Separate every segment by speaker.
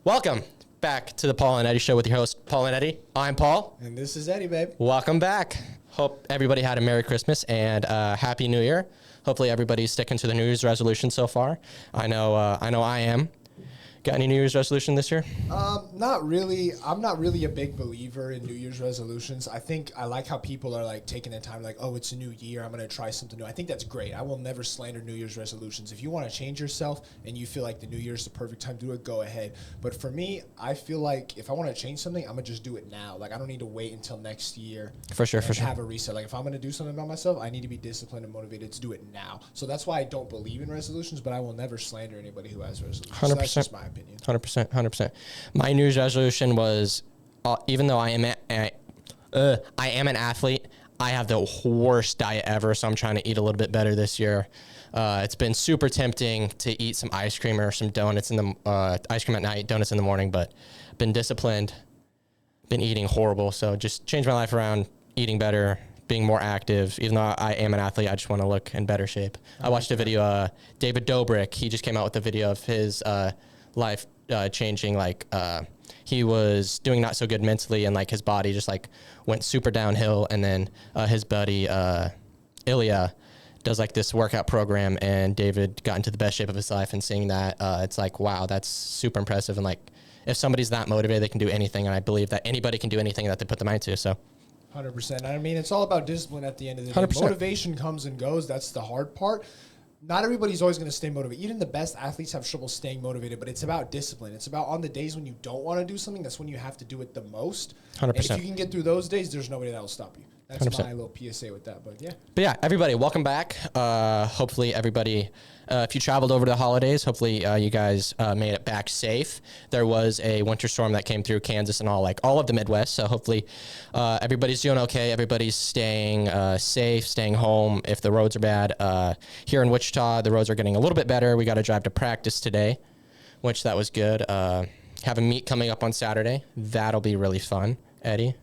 Speaker 1: Welcome back to the Pahl and Eddy Show with your host, Pahl and Eddy. I'm Paul.
Speaker 2: And this is Eddie, babe.
Speaker 1: Welcome back. Hope everybody had a Merry Christmas and Happy New Year. Hopefully everybody's sticking to the New Year's resolution so far. I know I am. Got any New Year's resolution this year?
Speaker 2: Not really. I'm not really a big believer in New Year's resolutions. I think I like how people are like taking the time, like, oh, it's a new year, I'm going to try something new. I think that's great. I will never slander New Year's resolutions. If you want to change yourself and you feel like the New Year's the perfect time to do it, go ahead. But for me, I feel like if I want to change something, I'm going to just do it now. Like, I don't need to wait until next year.
Speaker 1: For sure.
Speaker 2: Have a reset. Like, if I'm going to do something about myself, I need to be disciplined and motivated to do it now. So that's why I don't believe in resolutions, but I will never slander anybody who has resolutions.
Speaker 1: 100%.
Speaker 2: So that's just my opinion.
Speaker 1: 100%. My New Year's resolution was, even though I am an athlete, I have the worst diet ever, so I'm trying to eat a little bit better this year. It's been super tempting to eat some ice cream or some donuts ice cream at night, donuts in the morning, but been disciplined, been eating horrible. So just change my life around, eating better, being more active. Even though I am an athlete, I just want to look in better shape. I watched a video, David Dobrik, he just came out with a video of his life changing. Like he was doing not so good mentally, and like his body just like went super downhill. And then his buddy Ilya does like this workout program, and David got into the best shape of his life. And seeing that, it's like, wow, that's super impressive. And like, if somebody's that motivated, they can do anything. And I believe that anybody can do anything that they put their mind to. So
Speaker 2: 100%. I mean, it's all about discipline at the end of the day.
Speaker 1: 100%.
Speaker 2: Motivation comes and goes. That's the hard part. Not everybody's always going to stay motivated. Even the best athletes have trouble staying motivated, but it's about discipline. It's about on the days when you don't want to do something, that's when you have to do it the most.
Speaker 1: 100%.
Speaker 2: And if you can get through those days, there's nobody that will stop you. That's
Speaker 1: 100%.
Speaker 2: my little PSA with that, but yeah.
Speaker 1: But yeah, everybody, welcome back. Hopefully everybody, if you traveled over the holidays, hopefully you guys made it back safe. There was a winter storm that came through Kansas and all of the Midwest. So hopefully everybody's doing okay. Everybody's staying safe, staying home. If the roads are bad, here in Wichita, the roads are getting a little bit better. We got to drive to practice today, which that was good. Have a meet coming up on Saturday. That'll be really fun. Eddie,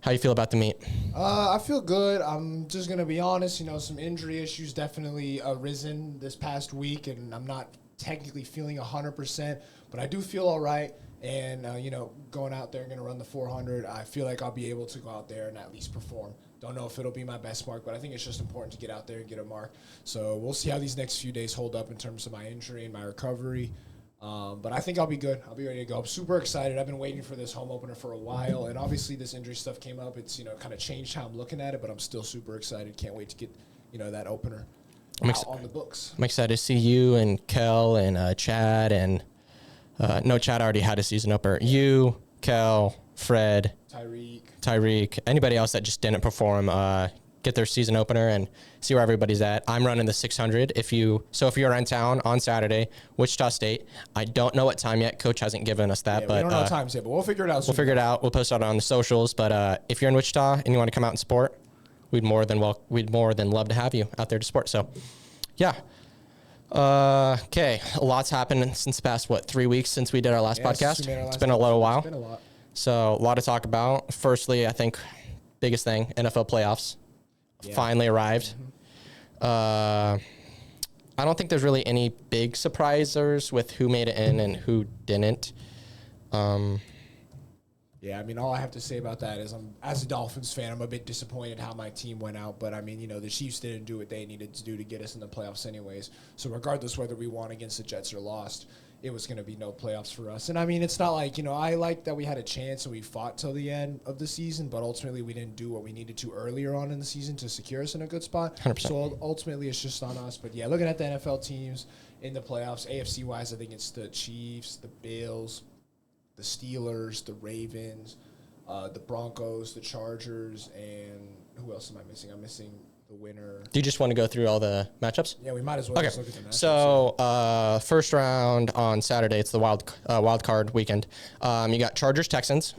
Speaker 1: how you feel about the meet?
Speaker 2: I feel good. I'm just going to be honest. You know, some injury issues definitely arisen this past week, and I'm not technically feeling 100%, but I do feel all right. And, you know, going out there and going to run the 400, I feel like I'll be able to go out there and at least perform. Don't know if it'll be my best mark, but I think it's just important to get out there and get a mark. So we'll see how these next few days hold up in terms of my injury and my recovery. But I think I'll be good. I'll be ready to go. I'm super excited. I've been waiting for this home opener for a while, and obviously this injury stuff came up. It's, you know, kind of changed how I'm looking at it, but I'm still super excited. Can't wait to get, you know, that opener out on the books.
Speaker 1: I'm excited to see you and Kel and Chad and no, Chad already had a season opener. You, Kel, Fred, Tyreek, anybody else that just didn't perform, get their season opener and see where everybody's at. I'm running the 600. If you're in town on Saturday, Wichita State, I don't know what time yet. Coach hasn't given us that, but
Speaker 2: we don't know times yet, but we'll figure it out.
Speaker 1: We'll figure it out. We'll post it on the socials. But if you're in Wichita and you want to come out and support, we'd more than love to have you out there to support. So, yeah. Okay, a lot's happened since the past 3 weeks since we did our last podcast. It's been a little while.
Speaker 2: It's been a lot.
Speaker 1: So a lot to talk about. Firstly, I think biggest thing, NFL playoffs. Finally arrived. I don't think there's really any big surprisers with who made it in and who didn't.
Speaker 2: Yeah, I mean, all I have to say about that is as a Dolphins fan, I'm a bit disappointed how my team went out. But, I mean, you know, the Chiefs didn't do what they needed to do to get us in the playoffs anyways. So regardless whether we won against the Jets or lost, it was going to be no playoffs for us. And, I mean, it's not like, you know, I like that we had a chance and we fought till the end of the season, but ultimately we didn't do what we needed to earlier on in the season to secure us in a good spot.
Speaker 1: 100%.
Speaker 2: So ultimately it's just on us. But, yeah, looking at the NFL teams in the playoffs, AFC-wise, I think it's the Chiefs, the Bills, the Steelers, the Ravens, the Broncos, the Chargers, and who else am I missing? I'm missing the winner.
Speaker 1: Do you just want to go through all the matchups?
Speaker 2: Yeah, we might as well just look at the matchups.
Speaker 1: So, first round on Saturday, it's the wild card weekend. You got Chargers, Texans.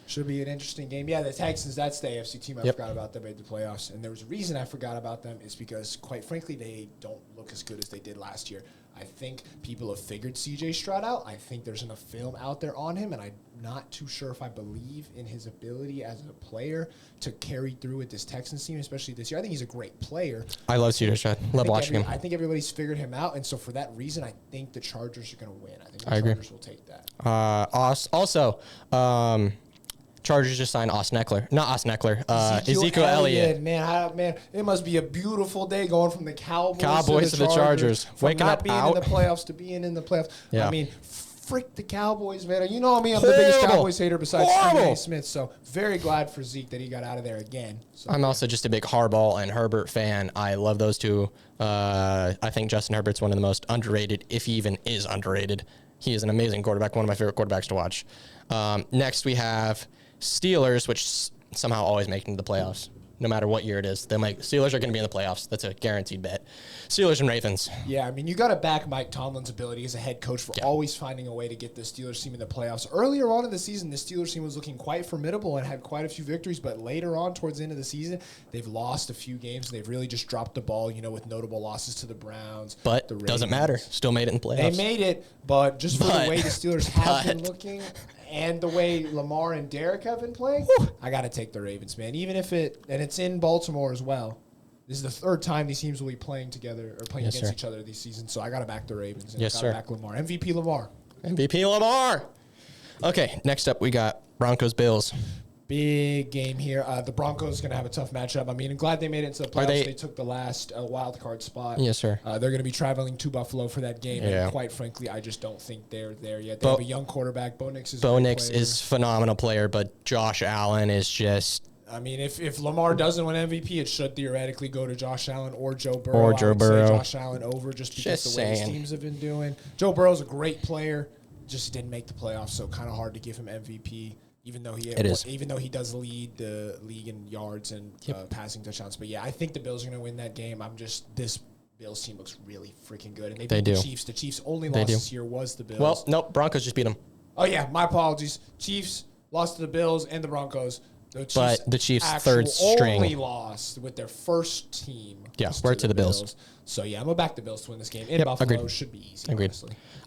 Speaker 2: Should be an interesting game. Yeah, the Texans, that's the AFC team I forgot about. They made the playoffs. And there was a reason I forgot about them is because, quite frankly, they don't look as good as they did last year. I think people have figured C.J. Stroud out. I think there's enough film out there on him, and I'm not too sure if I believe in his ability as a player to carry through with this Texans team, especially this year. I think he's a great player.
Speaker 1: I love C.J. Stroud. Love watching him.
Speaker 2: I think everybody's figured him out, and so for that reason, I think the Chargers are going to win. I think the
Speaker 1: agree.
Speaker 2: Chargers will take that.
Speaker 1: Also, Chargers just signed Austin Eckler. Not Austin Eckler. Ezekiel Elliott.
Speaker 2: Man, it must be a beautiful day going from the
Speaker 1: Cowboys
Speaker 2: to
Speaker 1: the Chargers.
Speaker 2: From
Speaker 1: Waking
Speaker 2: not
Speaker 1: up
Speaker 2: being
Speaker 1: out.
Speaker 2: in the playoffs to being in the playoffs.
Speaker 1: Yeah.
Speaker 2: I mean, frick the Cowboys, man. You know me, I'm the biggest Cowboys hater besides Stephen A. Smith. So very glad for Zeke that he got out of there again. So,
Speaker 1: I'm also just a big Harbaugh and Herbert fan. I love those two. I think Justin Herbert's one of the most underrated, if he even is underrated. He is an amazing quarterback, one of my favorite quarterbacks to watch. Next, we have Steelers, which somehow always make it into the playoffs. No matter what year it is, Steelers are going to be in the playoffs. That's a guaranteed bet. Steelers and Ravens.
Speaker 2: Yeah, I mean, you got to back Mike Tomlin's ability as a head coach for always finding a way to get the Steelers team in the playoffs. Earlier on in the season, the Steelers team was looking quite formidable and had quite a few victories, but later on, towards the end of the season, they've lost a few games. They've really just dropped the ball, with notable losses to the Browns.
Speaker 1: But
Speaker 2: the Ravens.
Speaker 1: Doesn't matter. Still made it in the playoffs.
Speaker 2: They made it, but just for the way the Steelers have been looking and the way Lamar and Derek have been playing, I got to take the Ravens, man. Even if it's in Baltimore as well. This is the third time these teams will be playing together or playing against each other this season, so I got to back the Ravens. And I got to back Lamar. MVP Lamar.
Speaker 1: MVP Lamar. Okay, next up we got Broncos-Bills.
Speaker 2: Big game here. The Broncos going to have a tough matchup. I mean, I'm glad they made it into the playoffs. They took the last wild card spot.
Speaker 1: Yes, sir.
Speaker 2: They're going to be traveling to Buffalo for that game.
Speaker 1: Yeah.
Speaker 2: And quite frankly, I just don't think they're there yet. They have a young quarterback. Bo Nix is
Speaker 1: a phenomenal player, but Josh Allen is just...
Speaker 2: I mean, if Lamar doesn't win MVP, it should theoretically go to Josh Allen or Joe Burrow. I would say Josh Allen over just because the way his teams have been doing. Joe Burrow's a great player, just didn't make the playoffs, so kind of hard to give him MVP. Even though he does lead the league in yards and passing touchdowns. But yeah, I think the Bills are going to win that game. This Bills team looks really freaking good. And they beat the Chiefs. The Chiefs' only loss this year was the Bills.
Speaker 1: Well, nope, Broncos just beat them.
Speaker 2: Oh yeah, my apologies. Chiefs lost to the Bills and the Broncos.
Speaker 1: But the Chiefs' third string
Speaker 2: only lost with their first team.
Speaker 1: Yeah, we're to the Bills.
Speaker 2: So yeah, I'm gonna back the Bills to win this game. In Buffalo,
Speaker 1: agreed.
Speaker 2: Should be easy.
Speaker 1: Agreed.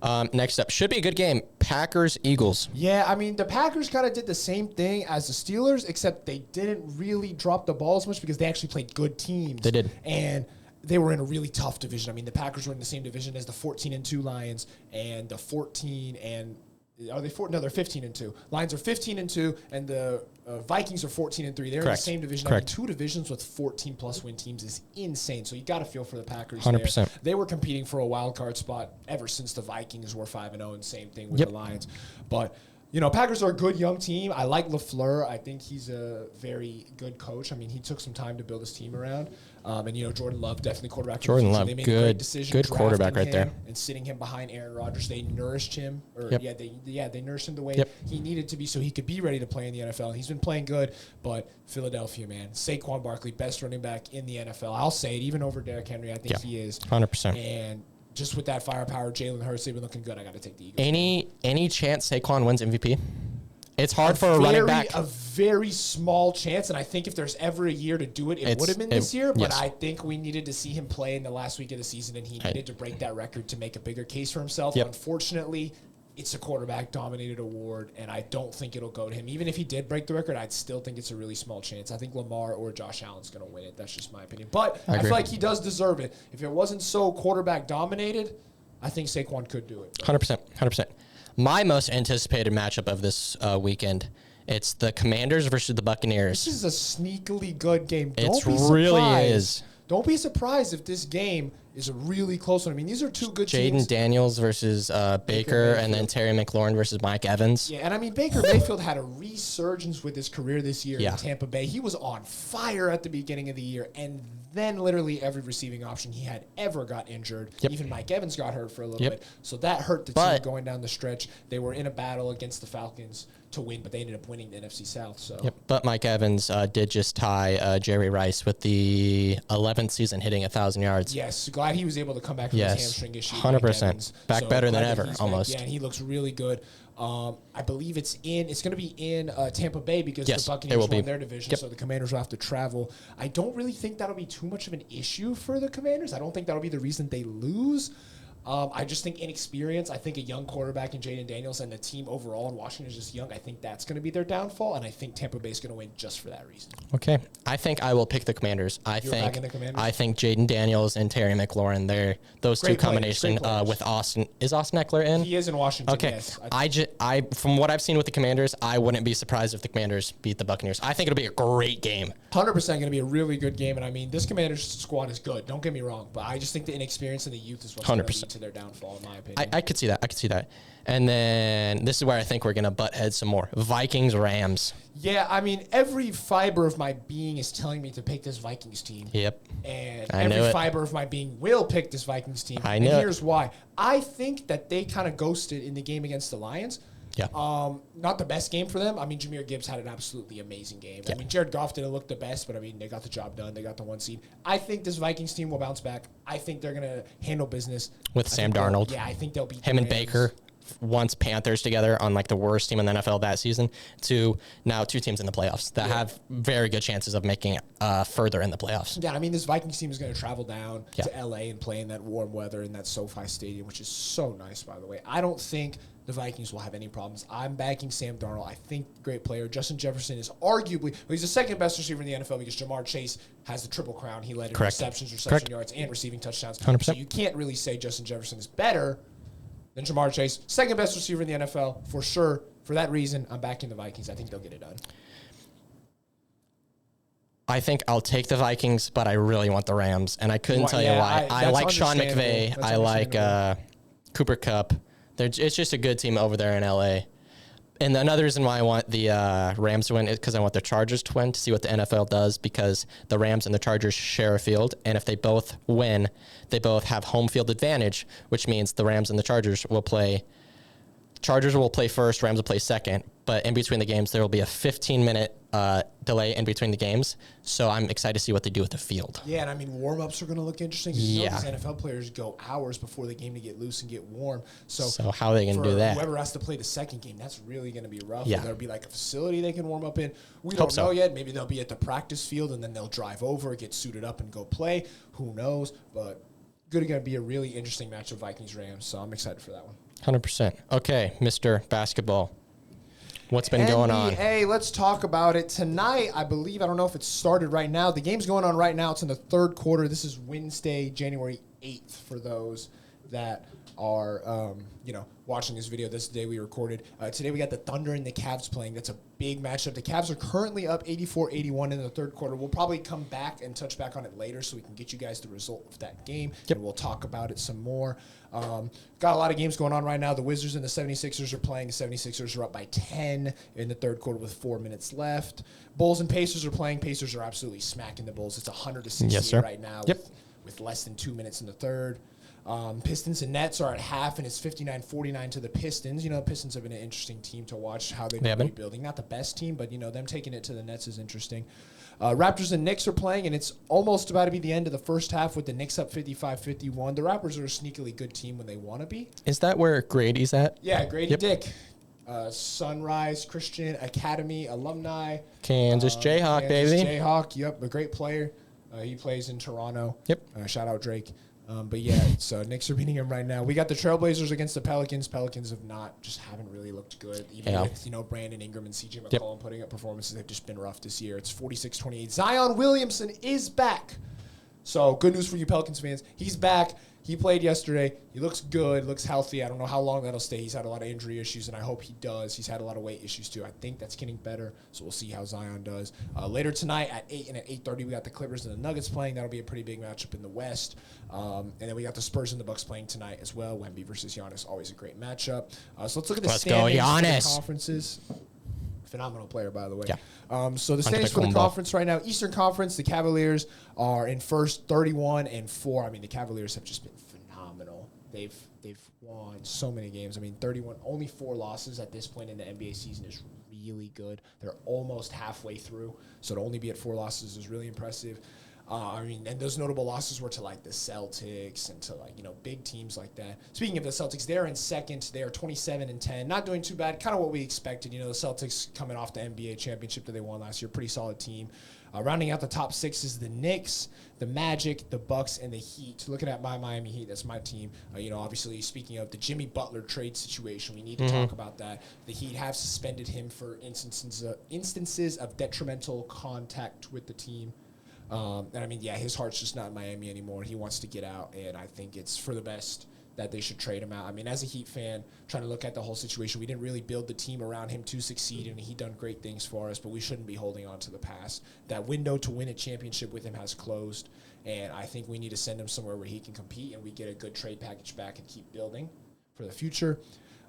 Speaker 2: Honestly.
Speaker 1: Next up, should be a good game. Packers-Eagles.
Speaker 2: Yeah, I mean, the Packers kind of did the same thing as the Steelers, except they didn't really drop the ball as much because they actually played good teams.
Speaker 1: They did.
Speaker 2: And they were in a really tough division. I mean, the Packers were in the same division as the 14-2 Lions and the 14 and... Are they 4? No, they're 15-2. Lions are 15-2, and the Vikings are 14-3. They're in the same division. I mean, two divisions with 14+ win teams is insane. So you got to feel for the Packers. 100%. There. They were competing for a wild card spot ever since the Vikings were 5-0, and same thing with the Lions. But Packers are a good young team. I like LaFleur. I think he's a very good coach. I mean, he took some time to build his team around. And Jordan Love, definitely quarterback.
Speaker 1: Jordan Love,
Speaker 2: they made a great decision
Speaker 1: good quarterback right there.
Speaker 2: And sitting him behind Aaron Rodgers, they nourished him. They nourished him the way he needed to be, so he could be ready to play in the NFL. And he's been playing good, but Philadelphia, man, Saquon Barkley, best running back in the NFL. I'll say it, even over Derrick Henry. I think he is
Speaker 1: 100%.
Speaker 2: And just with that firepower, Jalen Hurts, they've been looking good. I got to take the Eagles.
Speaker 1: Any chance Saquon wins MVP? It's hard for a running back.
Speaker 2: A very small chance, and I think if there's ever a year to do it, it would have been this year. But I think we needed to see him play in the last week of the season, and he needed to break that record to make a bigger case for himself. Unfortunately, it's a quarterback-dominated award, and I don't think it'll go to him. Even if he did break the record, I'd still think it's a really small chance. I think Lamar or Josh Allen's going to win it. That's just my opinion. But I feel like he does deserve it. If it wasn't so quarterback-dominated, I think Saquon could do it.
Speaker 1: 100%. My most anticipated matchup of this weekend, it's the Commanders versus the Buccaneers.
Speaker 2: This is a sneakily good game.
Speaker 1: It really is.
Speaker 2: Don't be surprised if this game is a really close one. I mean, these are two good teams.
Speaker 1: Jaden Daniels versus Baker, and then Terry McLaurin versus Mike Evans.
Speaker 2: Yeah, and I mean, Baker Mayfield had a resurgence with his career this year in Tampa Bay. He was on fire at the beginning of the year, and then literally every receiving option he had ever got injured. Even Mike Evans got hurt for a little bit. So that hurt the team going down the stretch. They were in a battle against the Falcons to win, but they ended up winning the NFC South. So.
Speaker 1: But Mike Evans did just tie Jerry Rice with the 11th season hitting 1,000 yards.
Speaker 2: Yes, glad he was able to come back from his hamstring issue.
Speaker 1: 100%. Back better than ever, almost.
Speaker 2: Yeah, and he looks really good. I believe it's going to be in Tampa Bay because the Buccaneers won their division, so the Commanders will have to travel. I don't really think that'll be too much of an issue for the Commanders. I don't think that'll be the reason they lose. I just think inexperience. I think a young quarterback in Jaden Daniels and the team overall in Washington is just young. I think that's going to be their downfall, and I think Tampa Bay is going to win just for that reason.
Speaker 1: Okay. I think I will pick the Commanders. I think Jaden Daniels and Terry McLaurin, those
Speaker 2: Great
Speaker 1: two combination with Austin. Is Austin Eckler in?
Speaker 2: He is in Washington,
Speaker 1: okay.
Speaker 2: Yes.
Speaker 1: I from what I've seen with the Commanders, I wouldn't be surprised if the Commanders beat the Buccaneers. I think it'll be a great game.
Speaker 2: 100% going to be a really good game, and I mean, this Commanders squad is good. Don't get me wrong, but I just think the inexperience and the youth is what's going to lead to their downfall, in my opinion.
Speaker 1: I could see that. And then this is where I think we're going to butt heads some more. Vikings-Rams.
Speaker 2: Yeah, I mean, every fiber of my being is telling me to pick this Vikings team.
Speaker 1: Yep.
Speaker 2: And every fiber of my being will pick this Vikings team.
Speaker 1: I know.
Speaker 2: And here's why. I think that they kind of ghosted in the game against the Lions.
Speaker 1: Yeah.
Speaker 2: Not the best game for them. I mean, Jahmyr Gibbs had an absolutely amazing game. Yeah. I mean, Jared Goff didn't look the best, but I mean, they got the job done. They got the 1 seed. I think this Vikings team will bounce back. I think they're going to handle business.
Speaker 1: With Sam Darnold.
Speaker 2: Yeah, I think they'll beat
Speaker 1: him and Baker. Once Panthers together on like the worst team in the NFL that season, to now 2 teams in the playoffs that have very good chances of making it further in the playoffs.
Speaker 2: Yeah, I mean, this Vikings team is going to travel down to L.A. and play in that warm weather in that SoFi Stadium, which is so nice, by the way. I don't think the Vikings will have any problems. I'm backing Sam Darnold. I think great player. Justin Jefferson is arguably, he's the second best receiver in the NFL because Jamar Chase has the triple crown. He led in receptions, reception yards, and receiving touchdowns.
Speaker 1: 100%.
Speaker 2: So you can't really say Justin Jefferson is better than Jamar Chase. Second best receiver in the NFL, for sure. For that reason, I'm backing the Vikings. I think they'll get it done.
Speaker 1: I think I'll take the Vikings, but I really want the Rams, and I couldn't tell you why. I like Sean McVay. I like Cooper Kupp. It's just a good team over there in L.A. And another reason why I want the Rams to win is because I want the Chargers to win to see what the NFL does, because the Rams and the Chargers share a field, and if they both win, they both have home field advantage, which means the Rams and the Chargers will play. Chargers will play first, Rams will play second, but in between the games, there will be a 15-minute delay in between the games. So I'm excited to see what they do with the field.
Speaker 2: Yeah, and I mean, warm-ups are going to look interesting. You know, these NFL players go hours before the game to get loose and get warm. So
Speaker 1: how are they going to do that?
Speaker 2: Whoever has to play the second game, that's really going to be rough.
Speaker 1: Yeah.
Speaker 2: There'll be like a facility they can warm up in. We don't know yet. Maybe they'll be at the practice field, and then they'll drive over, get suited up, and go play. Who knows? But going to be a really interesting matchup, Vikings-Rams. So I'm excited for that one.
Speaker 1: 100%. Okay, Mr. Basketball. What's been going on?
Speaker 2: Hey, let's talk about it. Tonight, I believe, I don't know if it's started right now. The game's going on right now. It's in the third quarter. This is Wednesday, January 8th for those that are, watching this video. This is the day we recorded. Today we got the Thunder and the Cavs playing. That's a big matchup. The Cavs are currently up 84-81 in the third quarter. We'll probably come back and touch back on it later so we can get you guys the result of that game. Yep. And we'll talk about it some more. Got a lot of games going on right now. The Wizards and the 76ers are playing. The 76ers are up by 10 in the third quarter with 4 minutes left. Bulls and Pacers are playing. Pacers are absolutely smacking the Bulls. It's 100-60 right now with less than 2 minutes in the third. Pistons and Nets are at half, and it's 59-49 to the Pistons. You know, the Pistons have been an interesting team to watch how they've been rebuilding. Not the best team, but, them taking it to the Nets is interesting. Raptors and Knicks are playing, and it's almost about to be the end of the first half with the Knicks up 55-51. The Raptors are a sneakily good team when they want to be.
Speaker 1: Is that where Grady's at?
Speaker 2: Yeah, Grady Dick. Sunrise Christian Academy alumni.
Speaker 1: Kansas Jayhawk, baby.
Speaker 2: Jayhawk, a great player. He plays in Toronto. Shout out Drake. But yeah, so Knicks are beating him right now. We got the Trailblazers against the Pelicans. Pelicans haven't really looked good. Even with, Brandon Ingram and CJ McCollum putting up performances, they've just been rough this year. It's 46-28. Zion Williamson is back. So good news for you Pelicans fans. He's back. He played yesterday. He looks good, looks healthy. I don't know how long that'll stay. He's had a lot of injury issues, and I hope he does. He's had a lot of weight issues, too. I think that's getting better, so we'll see how Zion does. Later tonight at 8 and at 8:30, we got the Clippers and the Nuggets playing. That'll be a pretty big matchup in the West. And then we got the Spurs and the Bucks playing tonight as well. Wemby versus Giannis, always a great matchup. So let's look at the standings for the conferences. Phenomenal player, by the way. Yeah. So the standings for the conference right now, Eastern Conference, the Cavaliers are in first, 31-4. I mean, the Cavaliers have just been phenomenal. They've won so many games. I mean, 31, only 4 losses at this point in the NBA season is really good. They're almost halfway through, so to only be at 4 losses is really impressive. I mean, and those notable losses were to like the Celtics and to like, big teams like that. Speaking of the Celtics, they're in second. They are 27-10, not doing too bad. Kind of what we expected. The Celtics coming off the NBA championship that they won last year, pretty solid team. Rounding out the top 6 is the Knicks, the Magic, the Bucks, and the Heat. Looking at my Miami Heat, that's my team. Obviously, speaking of the Jimmy Butler trade situation, we need to talk about that. The Heat have suspended him for instances of detrimental contact with the team. And I mean, his heart's just not in Miami anymore. He wants to get out, and I think it's for the best that they should trade him out. I mean, as a Heat fan, trying to look at the whole situation, we didn't really build the team around him to succeed, and he done great things for us, but we shouldn't be holding on to the past. That window to win a championship with him has closed, and I think we need to send him somewhere where he can compete and we get a good trade package back and keep building for the future.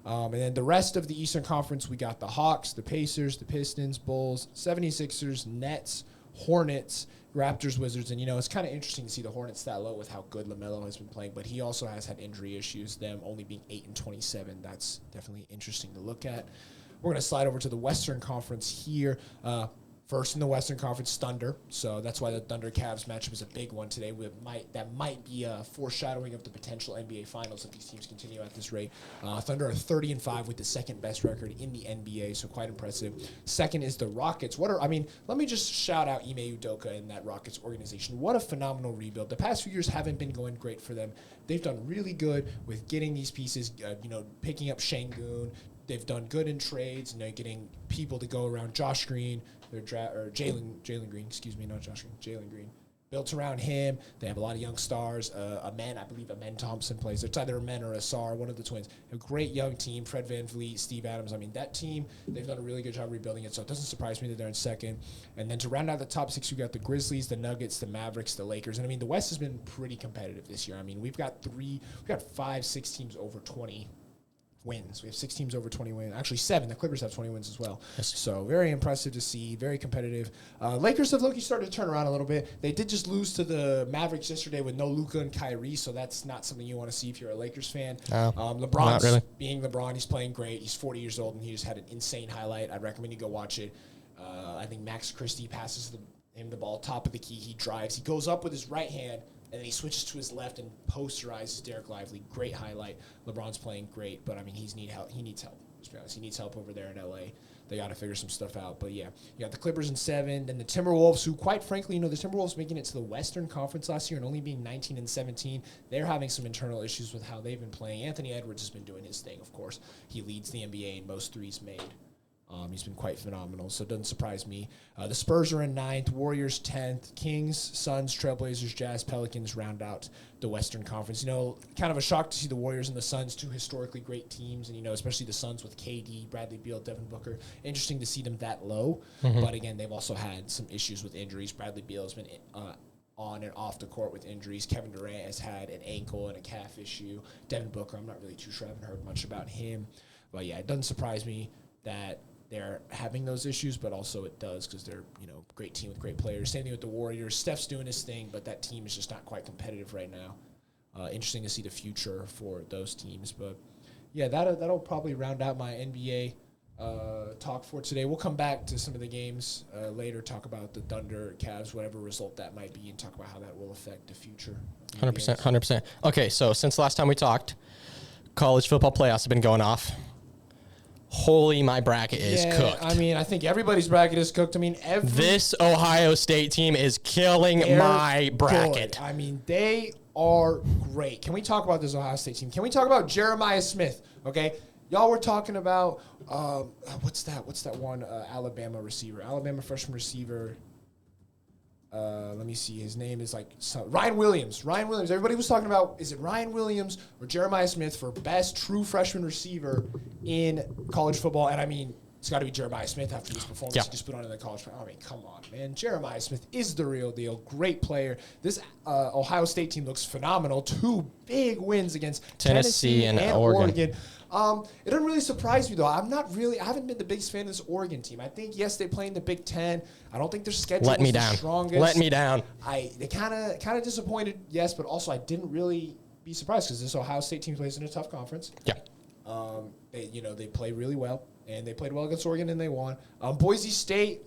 Speaker 2: And then the rest of the Eastern Conference, we got the Hawks, the Pacers, the Pistons, Bulls, 76ers, Nets, Hornets, Raptors, Wizards, and it's kind of interesting to see the Hornets that low with how good LaMelo has been playing, but he also has had injury issues, them only being 8-27. That's definitely interesting to look at. We're going to slide over to the Western Conference here. First in the Western Conference, Thunder. So that's why the Thunder-Cavs matchup is a big one today. That might be a foreshadowing of the potential NBA Finals if these teams continue at this rate. Thunder are 30-5 with the second best record in the NBA, so quite impressive. Second is the Rockets. Let me just shout out Ime Udoka and that Rockets organization. What a phenomenal rebuild. The past few years haven't been going great for them. They've done really good with getting these pieces, picking up Şengün. They've done good in trades, getting people to go around Josh Green, Jalen Green, not Josh Green, Jalen Green. Built around him. They have a lot of young stars. I believe Amen Thompson plays. It's either Amen or Asar, one of the twins. A great young team. Fred VanVleet, Steve Adams. I mean, that team, they've done a really good job rebuilding it, so it doesn't surprise me that they're in second. And then to round out the top 6, you got the Grizzlies, the Nuggets, the Mavericks, the Lakers. And I mean, the West has been pretty competitive this year. I mean, we've got 5, 6 teams over 20 wins. We have 6 teams over 20 wins. Actually, 7. The Clippers have 20 wins as well. Yes. So very impressive to see. Very competitive. Lakers have low-key started to turn around a little bit. They did just lose to the Mavericks yesterday with no Luka and Kyrie, so that's not something you want to see if you're a Lakers fan. LeBron's really. Being LeBron, he's playing great. He's 40 years old, and he just had an insane highlight. I'd recommend you go watch it. I think Max Christie passes him the ball top of the key. He drives. He goes up with his right hand, and then he switches to his left and posterizes Derek Lively. Great highlight. LeBron's playing great, but I mean, he needs help. Let's be honest. He needs help over there in LA. They got to figure some stuff out. But yeah, you got the Clippers in 7, then the Timberwolves, who quite frankly, the Timberwolves making it to the Western Conference last year and only being 19-17. They're having some internal issues with how they've been playing. Anthony Edwards has been doing his thing, of course. He leads the NBA in most threes made. He's been quite phenomenal, so it doesn't surprise me. The Spurs are in 9th, Warriors 10th, Kings, Suns, Trailblazers, Jazz, Pelicans round out the Western Conference. Kind of a shock to see the Warriors and the Suns, 2 historically great teams, and especially the Suns with KD, Bradley Beal, Devin Booker. Interesting to see them that low, but again, they've also had some issues with injuries. Bradley Beal has been on and off the court with injuries. Kevin Durant has had an ankle and a calf issue. Devin Booker, I'm not really too sure. I haven't heard much about him, but yeah, it doesn't surprise me that they're having those issues, but also it does because they're, great team with great players. Same thing with the Warriors. Steph's doing his thing, but that team is just not quite competitive right now. Interesting to see the future for those teams. But, yeah, that'll probably round out my NBA talk for today. We'll come back to some of the games later, talk about the Thunder, Cavs, whatever result that might be, and talk about how that will affect the future.
Speaker 1: 100%. Okay, so since last time we talked, college football playoffs have been going off. Holy, my bracket is cooked.
Speaker 2: I mean, I think everybody's bracket is cooked. I mean,
Speaker 1: this Ohio State team is killing my bracket.
Speaker 2: Good. I mean, they are great. Can we talk about this Ohio State team? Can we talk about Jeremiah Smith? Okay, y'all were talking about what's that one Alabama freshman receiver. Let me see. His name is Ryan Williams. Everybody was talking about, is it Ryan Williams or Jeremiah Smith for best true freshman receiver in college football? And I mean, it's got to be Jeremiah Smith after this performance he just put on in the college. I mean, come on, man. Jeremiah Smith is the real deal. Great player. This Ohio State team looks phenomenal. 2 big wins against Tennessee and Oregon. It doesn't really surprise me, though. I haven't been the biggest fan of this Oregon team. I think, yes, they play in the Big Ten. I don't think their schedule was the strongest.
Speaker 1: Let me down.
Speaker 2: They kind of disappointed, yes, but also I didn't really be surprised because this Ohio State team plays in a tough conference.
Speaker 1: Yeah.
Speaker 2: They play really well, and they played well against Oregon, and they won. Boise State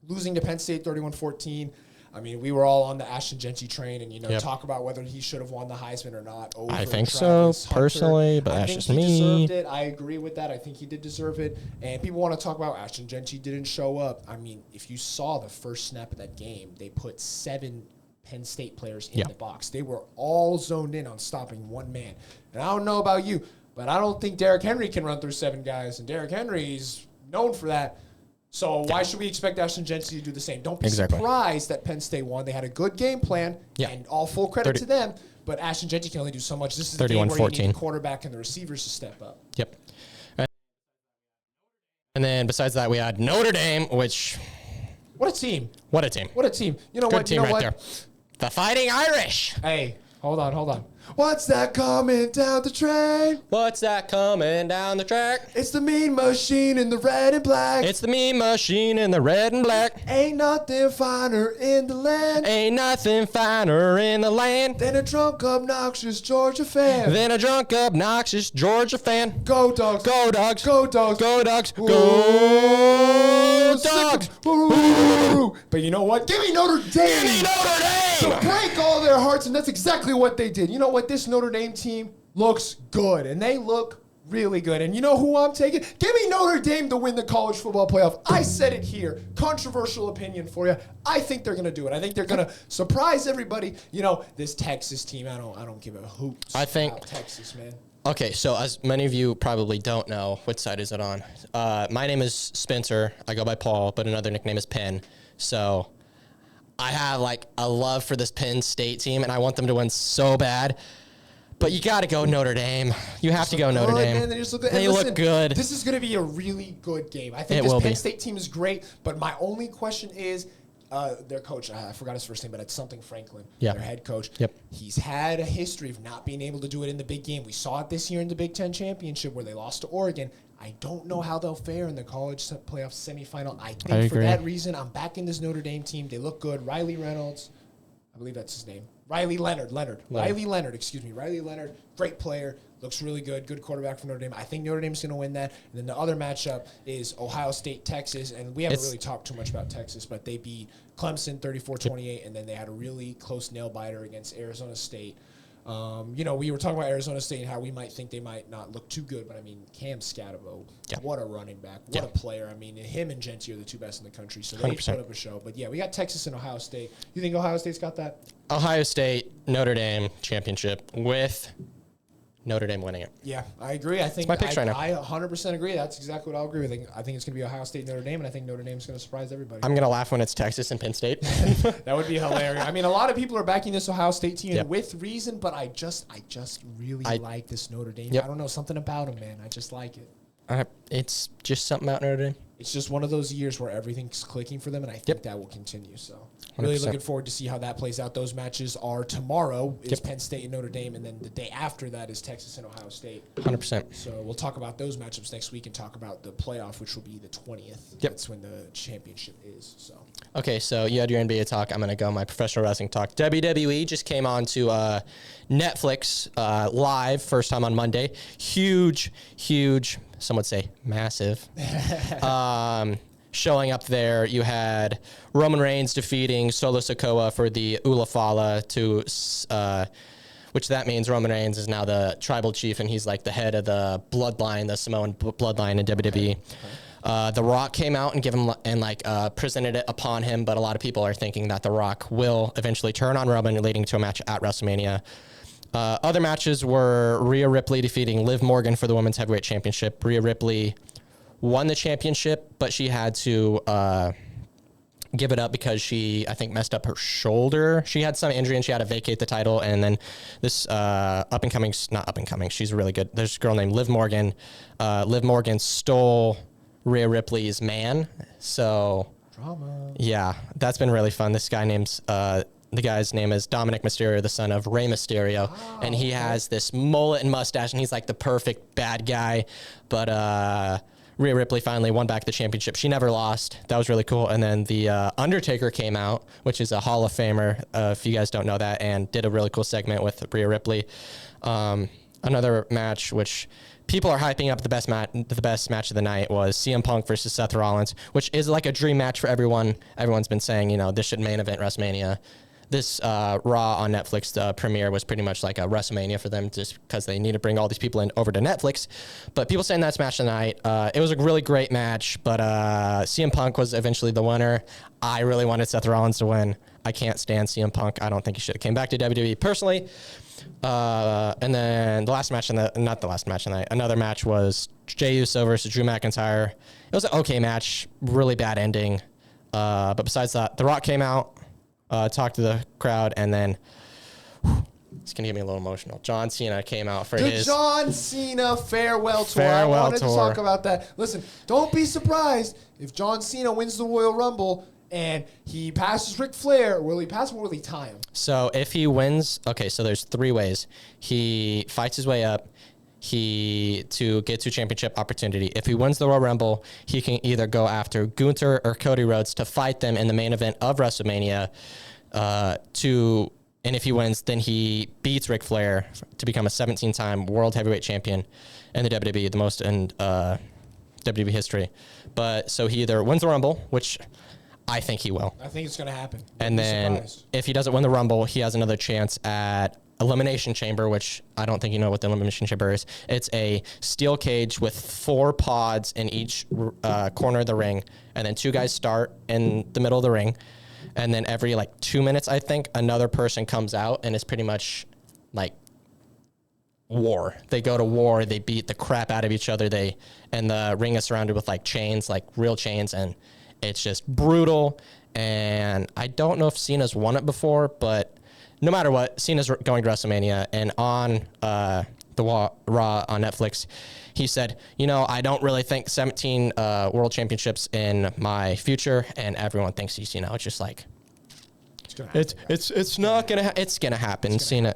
Speaker 2: losing to Penn State 31-14. I mean, we were all on the Ashton Genty train, and
Speaker 1: Yep.
Speaker 2: talk about whether he should have won the Heisman or not. Over
Speaker 1: I think
Speaker 2: Travis
Speaker 1: so,
Speaker 2: Hunter.
Speaker 1: personally, but that's just me.
Speaker 2: I think he deserved it. I agree with that. I think he did deserve it. And people want to talk about Ashton Genty didn't show up. I mean, if you saw the first snap of that game, they put 7 Penn State players in the box. They were all zoned in on stopping one man. And I don't know about you, but I don't think Derrick Henry can run through 7 guys. And Derrick Henry's known for that. So why should we expect Ashton Genty to do the same? Don't be surprised that Penn State won. They had a good game plan, and all full credit to them. But Ashton Genty can only do so much. This is a game where you need the quarterback and the receivers to step up.
Speaker 1: Yep. And then besides that, we had Notre Dame, which...
Speaker 2: What a team.
Speaker 1: What a team.
Speaker 2: What a team. You know
Speaker 1: Good
Speaker 2: what?
Speaker 1: team right there. The Fighting Irish.
Speaker 2: Hey, hold on. What's that coming down the train?
Speaker 1: What's that coming down the track?
Speaker 2: It's the mean machine in the red and black.
Speaker 1: It's the mean machine in the red and black.
Speaker 2: Ain't nothing finer in the land.
Speaker 1: Ain't nothing finer in the land
Speaker 2: than a drunk, obnoxious Georgia fan. Go Dogs.
Speaker 1: Go Dogs.
Speaker 2: Go Dogs.
Speaker 1: Go Dogs. Go Dogs.
Speaker 2: But you know what? Give me Notre Dame.
Speaker 1: Give me Notre Dame.
Speaker 2: To break all their hearts, and that's exactly what they did. You know what? This Notre Dame team looks good, and they look really good. And you know who I'm taking? Give me Notre Dame to win the college football playoff. I said it here. Controversial opinion for you. I think they're going to do it. I think they're going to surprise everybody. You know, this Texas team, I don't give a hoot about Texas, man.
Speaker 1: Okay, so as many of you probably don't know, what side is it on? My name is Spencer. I go by Paul, but another nickname is Penn. So I have like a love for this Penn State team, and I want them to win so bad. But you got to go Notre Dame. You have to go Notre Dame.
Speaker 2: Man,
Speaker 1: they look good.
Speaker 2: This is going to be a really good game. I think this Penn State team is great, but my only question is their coach. I forgot his first name, but it's something Franklin, their head coach.
Speaker 1: Yep.
Speaker 2: He's had a history of not being able to do it in the big game. We saw it this year in the Big Ten Championship where they lost to Oregon. I don't know how they'll fare in the college playoff semifinal. I think for that reason, I'm backing this Notre Dame team. They look good. Riley Reynolds, I believe that's his name. Riley Leonard, excuse me. Riley Leonard, great player, looks really good. Good quarterback for Notre Dame. I think Notre Dame's going to win that. And then the other matchup is Ohio State, Texas. And we haven't really talked too much about Texas, but they beat Clemson 34-28, and then they had a really close nail-biter against Arizona State. You know, we were talking about Arizona State and how we might think they might not look too good, but I mean, Cam Scatabo, what a running back, what a player. I mean, him and Genty are the 2 best in the country, so they
Speaker 1: 100%.
Speaker 2: put up a show. But yeah, we got Texas and Ohio State. You think Ohio State's got that?
Speaker 1: Ohio State, Notre Dame championship with Notre Dame winning it.
Speaker 2: Yeah, I agree. I think
Speaker 1: my picks right now.
Speaker 2: I 100% agree. That's exactly what I'll agree with. I think it's going to be Ohio State, Notre Dame, and I think Notre Dame's going to surprise everybody.
Speaker 1: I'm going to laugh when it's Texas and Penn State.
Speaker 2: That would be hilarious. I mean, a lot of people are backing this Ohio State team with reason, but I just really like this Notre Dame. I don't know, something about them, man. I just like it.
Speaker 1: It's just something about Notre Dame.
Speaker 2: It's just one of those years where everything's clicking for them, and I think that will continue. So really
Speaker 1: 100%.
Speaker 2: looking forward to see how that plays out. Those matches are tomorrow is Penn State and Notre Dame, and then the day after that is Texas and Ohio State.
Speaker 1: 100%.
Speaker 2: So we'll talk about those matchups next week and talk about the playoff, which will be the 20th.
Speaker 1: Yep.
Speaker 2: That's when the championship is. So
Speaker 1: Okay, so you had your NBA talk. I'm going to go my professional wrestling talk. WWE just came on to Netflix live, first time on Monday. Huge, some would say massive. Showing up there, you had Roman Reigns defeating Solo Sikoa for the Ulafala which that means Roman Reigns is now the tribal chief, and he's like the head of the bloodline, the Samoan bloodline in WWE. Okay. The Rock came out and presented it upon him, but a lot of people are thinking that The Rock will eventually turn on Roman, leading to a match at WrestleMania. Other matches were Rhea Ripley defeating Liv Morgan for the Women's Heavyweight Championship. Rhea Ripley won the championship, but she had to give it up because she, I think, messed up her shoulder. She had some injury and she had to vacate the title. And then this she's really good. There's a girl named Liv Morgan. Liv Morgan stole Rhea Ripley's man. So,
Speaker 2: drama. Yeah,
Speaker 1: that's been really fun. This guy the guy's name is Dominic Mysterio, the son of Rey Mysterio. Oh, and he has this mullet and mustache, and he's like the perfect bad guy. But Rhea Ripley finally won back the championship. She never lost. That was really cool. And then the Undertaker came out, which is a Hall of Famer, if you guys don't know that, and did a really cool segment with Rhea Ripley. Another match, which people are hyping up the best match of the night was CM Punk versus Seth Rollins, which is like a dream match for everyone. Everyone's been saying, this should main event WrestleMania. This Raw on Netflix premiere was pretty much like a WrestleMania for them, just because they need to bring all these people in over to Netflix. But people saying that's match of the night. It was a really great match, but CM Punk was eventually the winner. I really wanted Seth Rollins to win. I can't stand CM Punk. I don't think he should have came back to WWE personally. And then the last match, not the last match of the night, another match was Jey Uso versus Drew McIntyre. It was an okay match, really bad ending. But besides that, The Rock came out, talked to the crowd, and then it's going to get me a little emotional. John Cena came out for his
Speaker 2: John Cena farewell tour. I wanted to talk about that. Listen, don't be surprised if John Cena wins the Royal Rumble and he passes Ric Flair. Will he pass him or will he tie him?
Speaker 1: So if he wins, okay, so there's 3 ways. He fights his way up to get to championship opportunity. If he wins the Royal Rumble, he can either go after Gunther or Cody Rhodes to fight them in the main event of WrestleMania. And if he wins, then he beats Ric Flair to become a 17-time World Heavyweight Champion in the WWE, the most in WWE history. But so he either wins the Rumble, which I think he will.
Speaker 2: I think it's going to happen.
Speaker 1: And then if he doesn't win the Rumble, he has another chance at Elimination Chamber, which I don't think you know what the Elimination Chamber is. It's a steel cage with 4 pods in each corner of the ring, and then 2 guys start in the middle of the ring, and then every 2 minutes, I think, another person comes out, and it's pretty much like war. They go to war. They beat the crap out of each other. And the ring is surrounded with chains, real chains, and it's just brutal. And I don't know if Cena's won it before, but no matter what, Cena's going to WrestleMania, and on the Raw on Netflix, he said, I don't really think 17 world championships in my future, and everyone thinks he's, it's just it's not gonna it's gonna happen. Cena,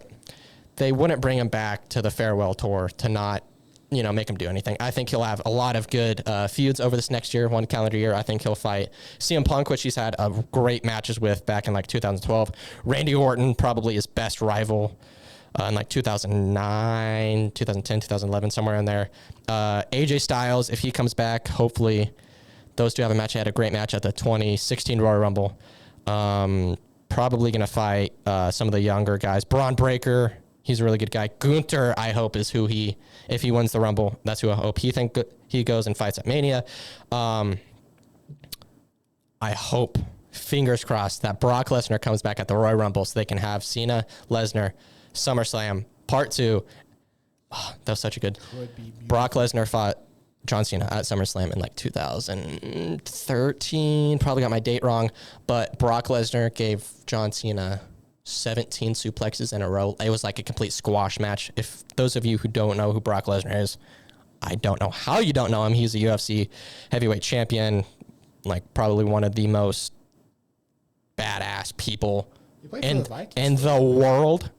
Speaker 1: they wouldn't bring him back to the farewell tour to not make him do anything. I think he'll have a lot of good feuds over this next year, 1 calendar year. I think he'll fight CM Punk, which he's had great matches with back in 2012. Randy Orton, probably his best rival in 2009, 2010, 2011, somewhere in there. AJ Styles, if he comes back, hopefully those 2 have a match. They had a great match at the 2016 Royal Rumble. Probably going to fight some of the younger guys. Braun Breaker, he's a really good guy. Gunther, I hope, is if he wins the Rumble, that's who I hope he goes and fights at Mania. I hope, fingers crossed, that Brock Lesnar comes back at the Royal Rumble so they can have Cena, Lesnar, SummerSlam, Part 2. Oh, that was such a good. Brock Lesnar fought John Cena at SummerSlam in 2013. Probably got my date wrong, but Brock Lesnar gave John Cena 17 suplexes in a row. It was like a complete squash match. If those of you who don't know who Brock Lesnar is, I don't know how you don't know him. He's a UFC heavyweight champion, probably one of the most badass people in the world.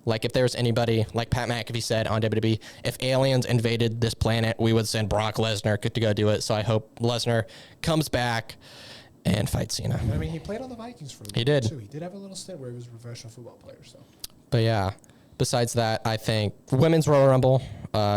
Speaker 1: If there's anybody, like Pat McAfee said on WWE, if aliens invaded this planet, we would send Brock Lesnar to go do it. So I hope Lesnar comes back and fights Cena.
Speaker 2: I mean, he played on the Vikings for a little bit, too. He did have a little stint where he was a professional football player. So,
Speaker 1: but yeah, besides that, I think Women's Royal Rumble.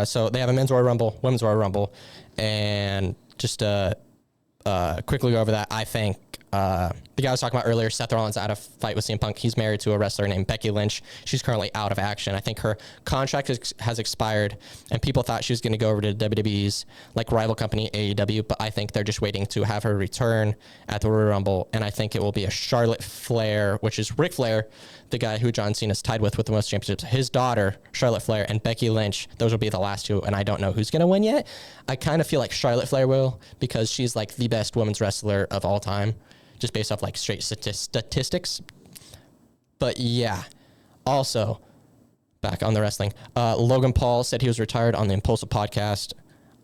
Speaker 1: So they have a Men's Royal Rumble, Women's Royal Rumble, and just quickly go over that. I think the guy I was talking about earlier, Seth Rollins, out of fight with CM Punk. He's married to a wrestler named Becky Lynch. She's currently out of action. I think her contract has expired, and people thought she was going to go over to WWE's rival company AEW, but I think they're just waiting to have her return at the Royal Rumble, and I think it will be a Charlotte Flair, which is Ric Flair, the guy who John Cena's tied with the most championships. His daughter, Charlotte Flair, and Becky Lynch. Those will be the last 2, and I don't know who's going to win yet. I kind of feel like Charlotte Flair will, because she's the best women's wrestler of all time, just based off straight statistics. But yeah, also back on the wrestling, Logan Paul said he was retired on the Impulsive podcast.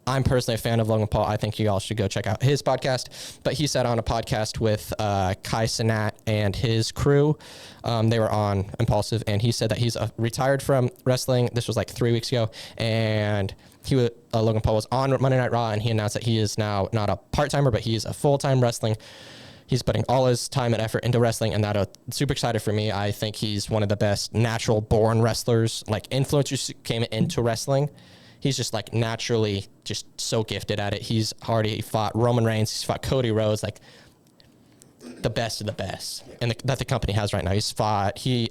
Speaker 1: I'm personally a fan of Logan Paul. I think you all should go check out his podcast. But he said on a podcast with Kai Cenat and his crew, they were on Impulsive, and he said that he's retired from wrestling. This was 3 weeks ago, and Logan Paul was on Monday Night Raw, and he announced that he is now not a part-timer, but he's a full-time wrestling. He's putting all his time and effort into wrestling, and that's super excited for me. I think he's one of the best natural-born wrestlers, influencers who came into wrestling. he's just like naturally just so gifted at it. He's already fought Roman Reigns. He's fought Cody Rhodes, like the best of the best, and that the company has right now. He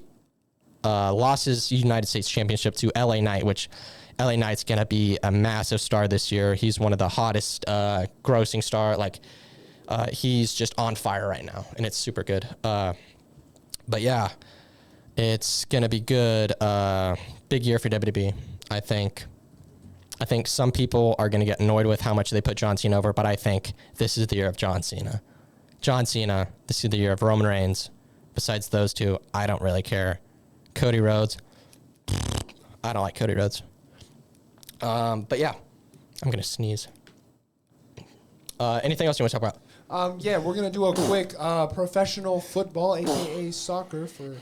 Speaker 1: lost his United States Championship to LA Knight, which LA Knight's gonna be a massive star this year. He's one of the hottest grossing star. Like he's just on fire right now, and it's super good. But yeah, it's gonna be good. Big year for WWE. I think some people are gonna get annoyed with how much they put John Cena over, but I think this is the year of John Cena. John Cena. This is the year of Roman Reigns. Besides those two, I don't really care. Cody Rhodes. I don't like Cody Rhodes. But yeah, I'm gonna sneeze. Anything else you want to talk about?
Speaker 2: Yeah, we're going to do a quick professional football, a.k.a. soccer, for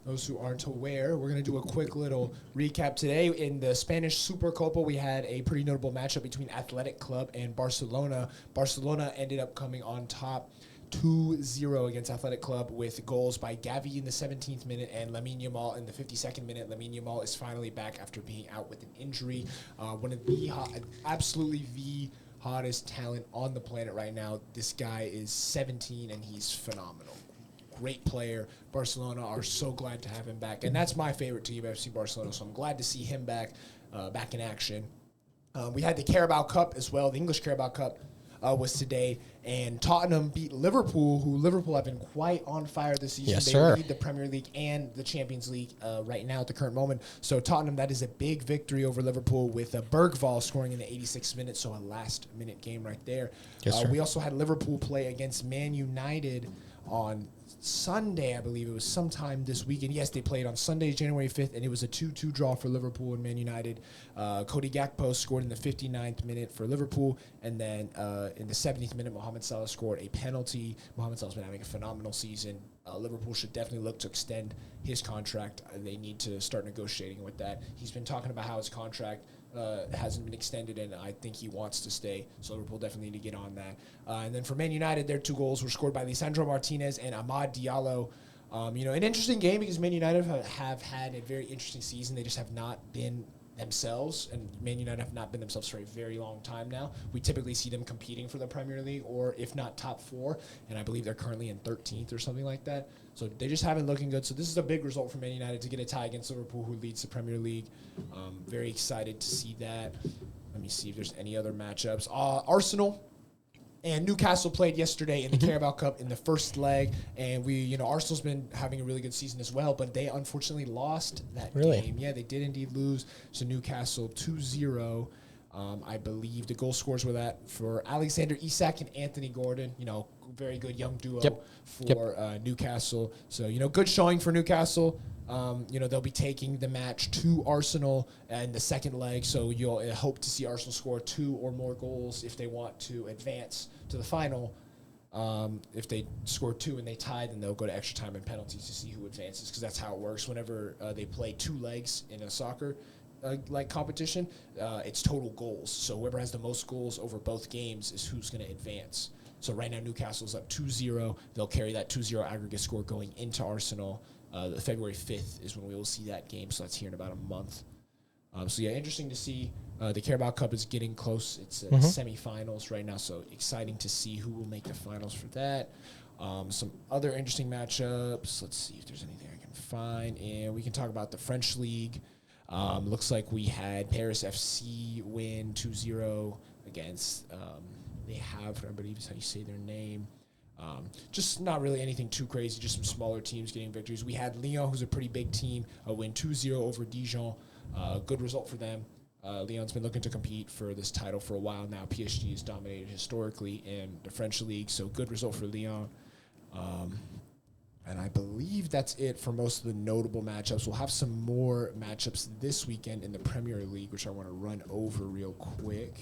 Speaker 2: those who aren't aware. We're going to do a quick little recap today. In the Spanish Supercopa, we had a pretty notable matchup between Athletic Club and Barcelona. Barcelona ended up coming on top 2-0 against Athletic Club with goals by Gavi in the 17th minute and Lamine Yamal in the 52nd minute. Lamine Yamal is finally back after being out with an injury. One of the absolutely the hottest talent on the planet right now. This guy is 17 and he's phenomenal. Great player. Barcelona are so glad to have him back, and that's my favorite team, FC Barcelona. So I'm glad to see him back in action. We had the Carabao Cup as well. The English Carabao Cup was today, and Tottenham beat Liverpool, who Liverpool have been quite on fire this season.
Speaker 1: Yes,
Speaker 2: they
Speaker 1: sir.
Speaker 2: lead the Premier League and the Champions League right now at the current moment. So Tottenham, that is a big victory over Liverpool with Bergvall scoring in the 86th minute, so a last-minute game right there.
Speaker 1: Yes, sir.
Speaker 2: We also had Liverpool play against Man United on Sunday, I believe it was sometime this weekend. Yes, they played on Sunday, January 5th, and it was a 2-2 draw for Liverpool and Man United. Cody Gakpo scored in the 59th minute for Liverpool, and then in the 70th minute, Mohamed Salah scored a penalty. Mohamed Salah's been having a phenomenal season. Liverpool should definitely look to extend his contract. They need to start negotiating with that. He's been talking about how his contract hasn't been extended, and I think he wants to stay. So Liverpool definitely need to get on that. And then for Man United, their 2 goals were scored by Lisandro Martinez and Amad Diallo. An interesting game because Man United have had a very interesting season. They just have not been themselves, and Man United have not been themselves for a very long time now. We typically see them competing for the Premier League, or if not top 4, and I believe they're currently in 13th or something like that. So they just haven't looking good. So this is a big result for Man United to get a tie against Liverpool, who leads the Premier League. Very excited to see that. Let me see if there's any other matchups. Arsenal and Newcastle played yesterday in the Carabao Cup in the first leg, and Arsenal's been having a really good season as well, but they unfortunately lost that game. Yeah, they did indeed lose to Newcastle 2-0. I believe the goal scores were that for Alexander Isak and Anthony Gordon. Very good young duo for Newcastle. So good showing for Newcastle. They'll be taking the match to Arsenal in the second leg, so you'll hope to see Arsenal score 2 or more goals if they want to advance to the final. If they score 2 and they tie, then they'll go to extra time and penalties to see who advances, because that's how it works. Whenever they play 2 legs in a soccer like competition, it's total goals. So whoever has the most goals over both games is who's going to advance. So right now Newcastle's up 2-0. They'll carry that 2-0 aggregate score going into Arsenal. February 5th is when we will see that game, so that's here in about a month. Interesting to see. The Carabao Cup is getting close. It's semifinals right now, so exciting to see who will make the finals for that. Some other interesting matchups. Let's see if there's anything I can find. And we can talk about the French League. Looks like we had Paris FC win 2-0 against they have, I believe is how you say their name. Just not really anything too crazy, just some smaller teams getting victories. We had Lyon, who's a pretty big team, win 2-0 over Dijon. Good result for them. Lyon's been looking to compete for this title for a while now. PSG has dominated historically in the French league, so good result for Lyon. And I believe that's it for most of the notable matchups. We'll have some more matchups this weekend in the Premier League, which I want to run over real quick.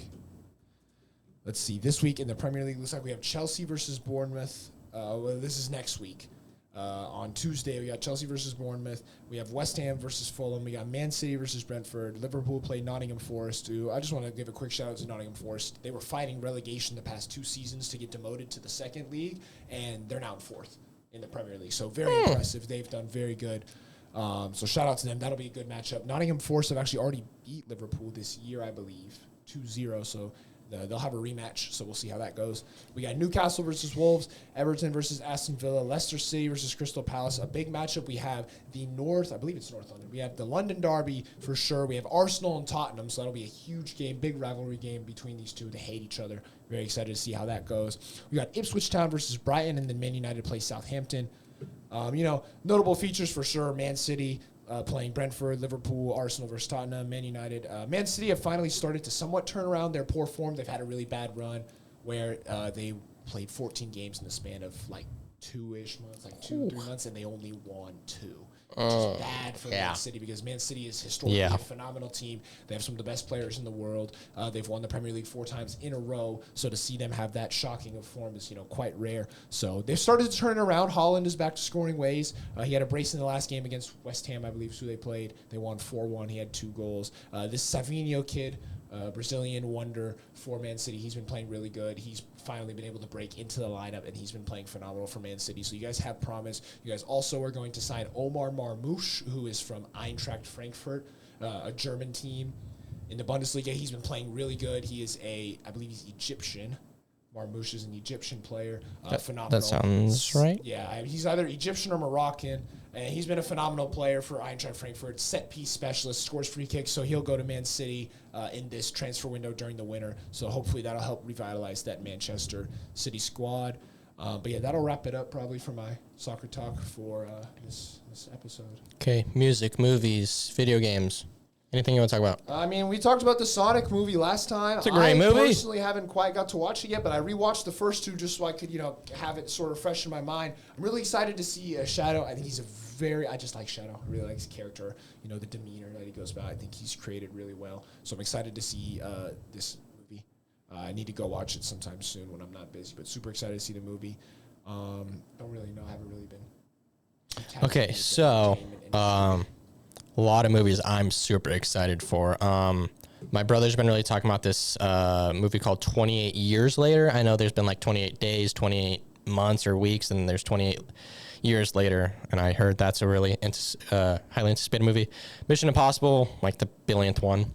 Speaker 2: Let's see. This week in the Premier League, looks like we have Chelsea versus Bournemouth. This is next week. On Tuesday, we got Chelsea versus Bournemouth. We have West Ham versus Fulham. We got Man City versus Brentford. Liverpool play Nottingham Forest. I just want to give a quick shout out to Nottingham Forest. They were fighting relegation the past 2 seasons to get demoted to the second league, and they're now in 4th in the Premier League. So very impressive. They've done very good. So shout out to them. That'll be a good matchup. Nottingham Forest have actually already beat Liverpool this year, I believe, 2-0. So they'll have a rematch. So we'll see how that goes. We got Newcastle versus Wolves, Everton versus Aston Villa, Leicester City versus Crystal Palace. A big matchup. We have the North, I believe it's North London. We have the London Derby for sure. We have Arsenal and Tottenham. So that'll be a huge game, big rivalry game between these two. They hate each other. Very excited to see how that goes. We got Ipswich Town versus Brighton, and then Man United plays Southampton. Notable features for sure. Man City playing Brentford, Liverpool, Arsenal versus Tottenham, Man United. Man City have finally started to somewhat turn around their poor form. They've had a really bad run where they played 14 games in the span of like 2-ish months, like 2-3 months, and they only won 2. Which is bad for Man City because Man City is historically a phenomenal team. They have some of the best players in the world. They've won the Premier League 4 times in a row. So to see them have that shocking of form is, quite rare. So they've started to turn it around. Haaland is back to scoring ways. He had a brace in the last game against West Ham, I believe is who they played. They won 4-1. He had 2 goals. This Savinho kid, Brazilian wonder for Man City. He's been playing really good. He's finally been able to break into the lineup, and he's been playing phenomenal for Man City. So you guys have promise. You guys also are going to sign Omar Marmoush, who is from Eintracht Frankfurt, a German team in the Bundesliga. He's been playing really good. He is I believe he's Egyptian. Marmoush is an Egyptian player. Phenomenal.
Speaker 1: That sounds right.
Speaker 2: Yeah, he's either Egyptian or Moroccan. And he's been a phenomenal player for Eintracht Frankfurt, set-piece specialist, scores free kicks, so he'll go to Man City in this transfer window during the winter. So hopefully that'll help revitalize that Manchester City squad. But yeah, that'll wrap it up probably for my soccer talk for this episode.
Speaker 1: Okay, music, movies, video games. Anything you want to talk about?
Speaker 2: I mean, we talked about the Sonic movie last time.
Speaker 1: It's a great movie.
Speaker 2: I personally haven't quite got to watch it yet, but I rewatched the first 2 just so I could, have it sort of fresh in my mind. I'm really excited to see Shadow. I think he's I just like Shadow. I really like his character, the demeanor that he goes by. I think he's created really well. So I'm excited to see this movie. I need to go watch it sometime soon when I'm not busy, but super excited to see the movie. Don't really know. I haven't really been.
Speaker 1: Okay, so a lot of movies I'm super excited for. My brother's been really talking about this movie called 28 Years Later. I know there's been like 28 days, 28 months or weeks, and there's 28 years later, and I heard that's a really highly anticipated movie. Mission Impossible, like the billionth one,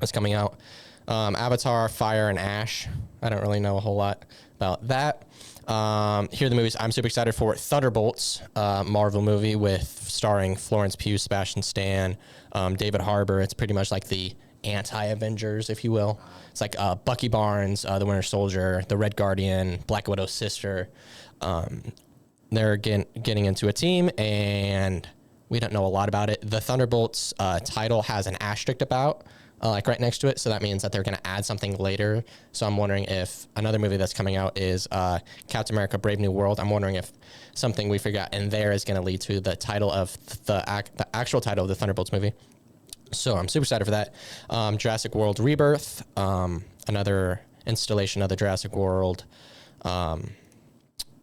Speaker 1: is coming out. Avatar, Fire and Ash. I don't really know a whole lot about that. Here are the movies I'm super excited for. Thunderbolts, Marvel movie starring Florence Pugh, Sebastian Stan, David Harbour. It's pretty much like the anti-Avengers, if you will. It's like Bucky Barnes, the Winter Soldier, the Red Guardian, Black Widow's sister. They're getting into a team, and we don't know a lot about it. The Thunderbolts title has an asterisk right next to it, so that means that they're going to add something later. So I'm wondering if another movie that's coming out is Captain America: Brave New World. I'm wondering if something we forgot in there is going to lead to the title of the actual title of the Thunderbolts movie. So I'm super excited for that. Jurassic World Rebirth, another installation of the Jurassic World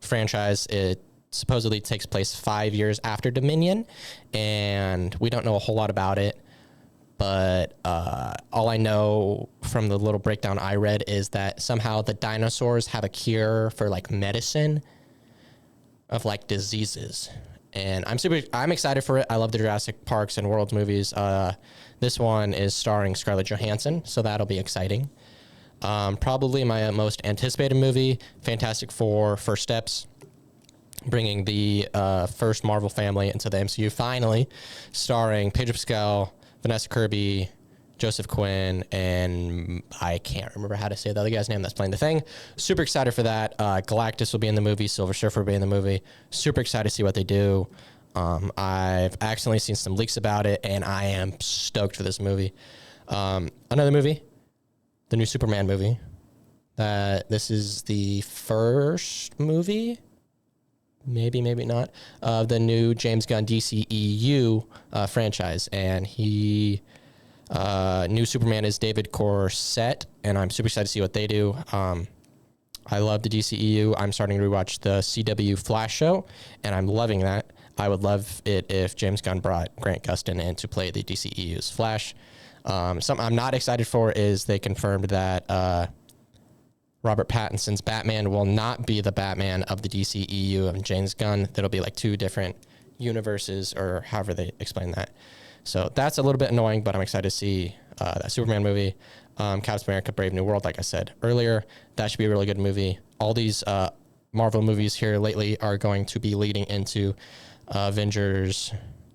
Speaker 1: franchise. It supposedly takes place 5 years after Dominion, and we don't know a whole lot about it. But all I know from the little breakdown I read is that somehow the dinosaurs have a cure for like medicine of like diseases. And I'm excited for it. I love the Jurassic Parks and Worlds movies. This one is starring Scarlett Johansson, so that'll be exciting. Probably my most anticipated movie, Fantastic Four: First Steps, bringing the first Marvel family into the MCU finally, starring Pedro Pascal, Vanessa Kirby, Joseph Quinn, and I can't remember how to say the other guy's name that's playing the Thing. Super excited for that. Galactus will be in the movie. Silver Surfer will be in the movie. Super excited to see what they do. I've accidentally seen some leaks about it, and I am stoked for this movie. Another movie, the new Superman movie. This is the first movie, maybe not, of the new James Gunn DCEU franchise. And new Superman is David Corset, and I'm super excited to see what they do. I love the DCEU. I'm starting to rewatch the CW Flash show, and I'm loving that. I would love it if James Gunn brought Grant Gustin in to play the DCEU's Flash. Something I'm not excited for is they confirmed that Robert Pattinson's Batman will not be the Batman of the DCEU of James Gunn. That'll be like 2 different universes, or however they explain that. So that's a little bit annoying, but I'm excited to see that Superman movie. Captain America Brave New World, like I said earlier, that should be a really good movie. All these Marvel movies here lately are going to be leading into Avengers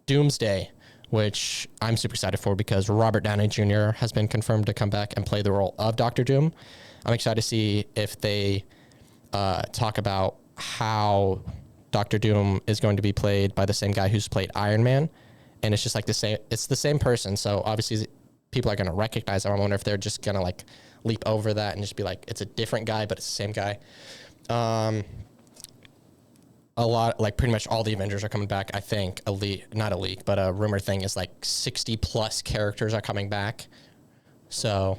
Speaker 1: Doomsday, which I'm super excited for because Robert Downey Jr. has been confirmed to come back and play the role of Doctor Doom. I'm excited to see if they talk about how Doctor Doom is going to be played by the same guy who's played Iron Man. And it's just like it's the same person. So obviously people are going to recognize him. I wonder if they're just going to like leap over that and just be like, it's a different guy, but it's the same guy. A lot, like pretty much all the Avengers are coming back. I think not a leak, but a rumor thing is like 60 plus characters are coming back. So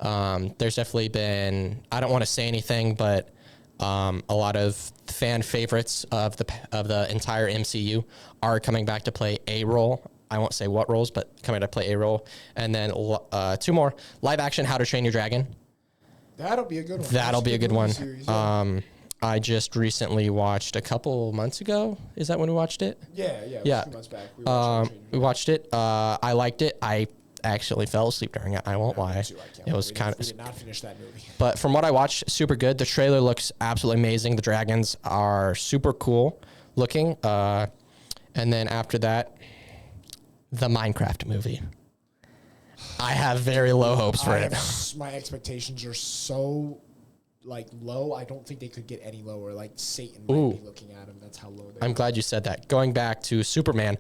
Speaker 1: there's definitely been, I don't want to say anything, but a lot of fan favorites of the entire MCU are coming back to play a role. I won't say what roles, but coming to play a role. And then 2 more. Live action How to Train Your Dragon.
Speaker 2: That'll be a good one.
Speaker 1: That'll be a good one.
Speaker 2: Series, yeah.
Speaker 1: I just recently watched a couple months ago. Is that when we watched it?
Speaker 2: Yeah. It was 2 months back.
Speaker 1: We watched it. I liked it. I actually fell asleep during it. I won't lie. It was kind of.
Speaker 2: We did not finish that movie.
Speaker 1: But from what I watched, super good. The trailer looks absolutely amazing. The dragons are super cool looking. And then after that, the Minecraft movie. I have very low hopes for it.
Speaker 2: My expectations are so low. I don't think they could get any lower. Like Satan might be looking at him. That's how low they are.
Speaker 1: I'm glad you said that. Going back to Superman,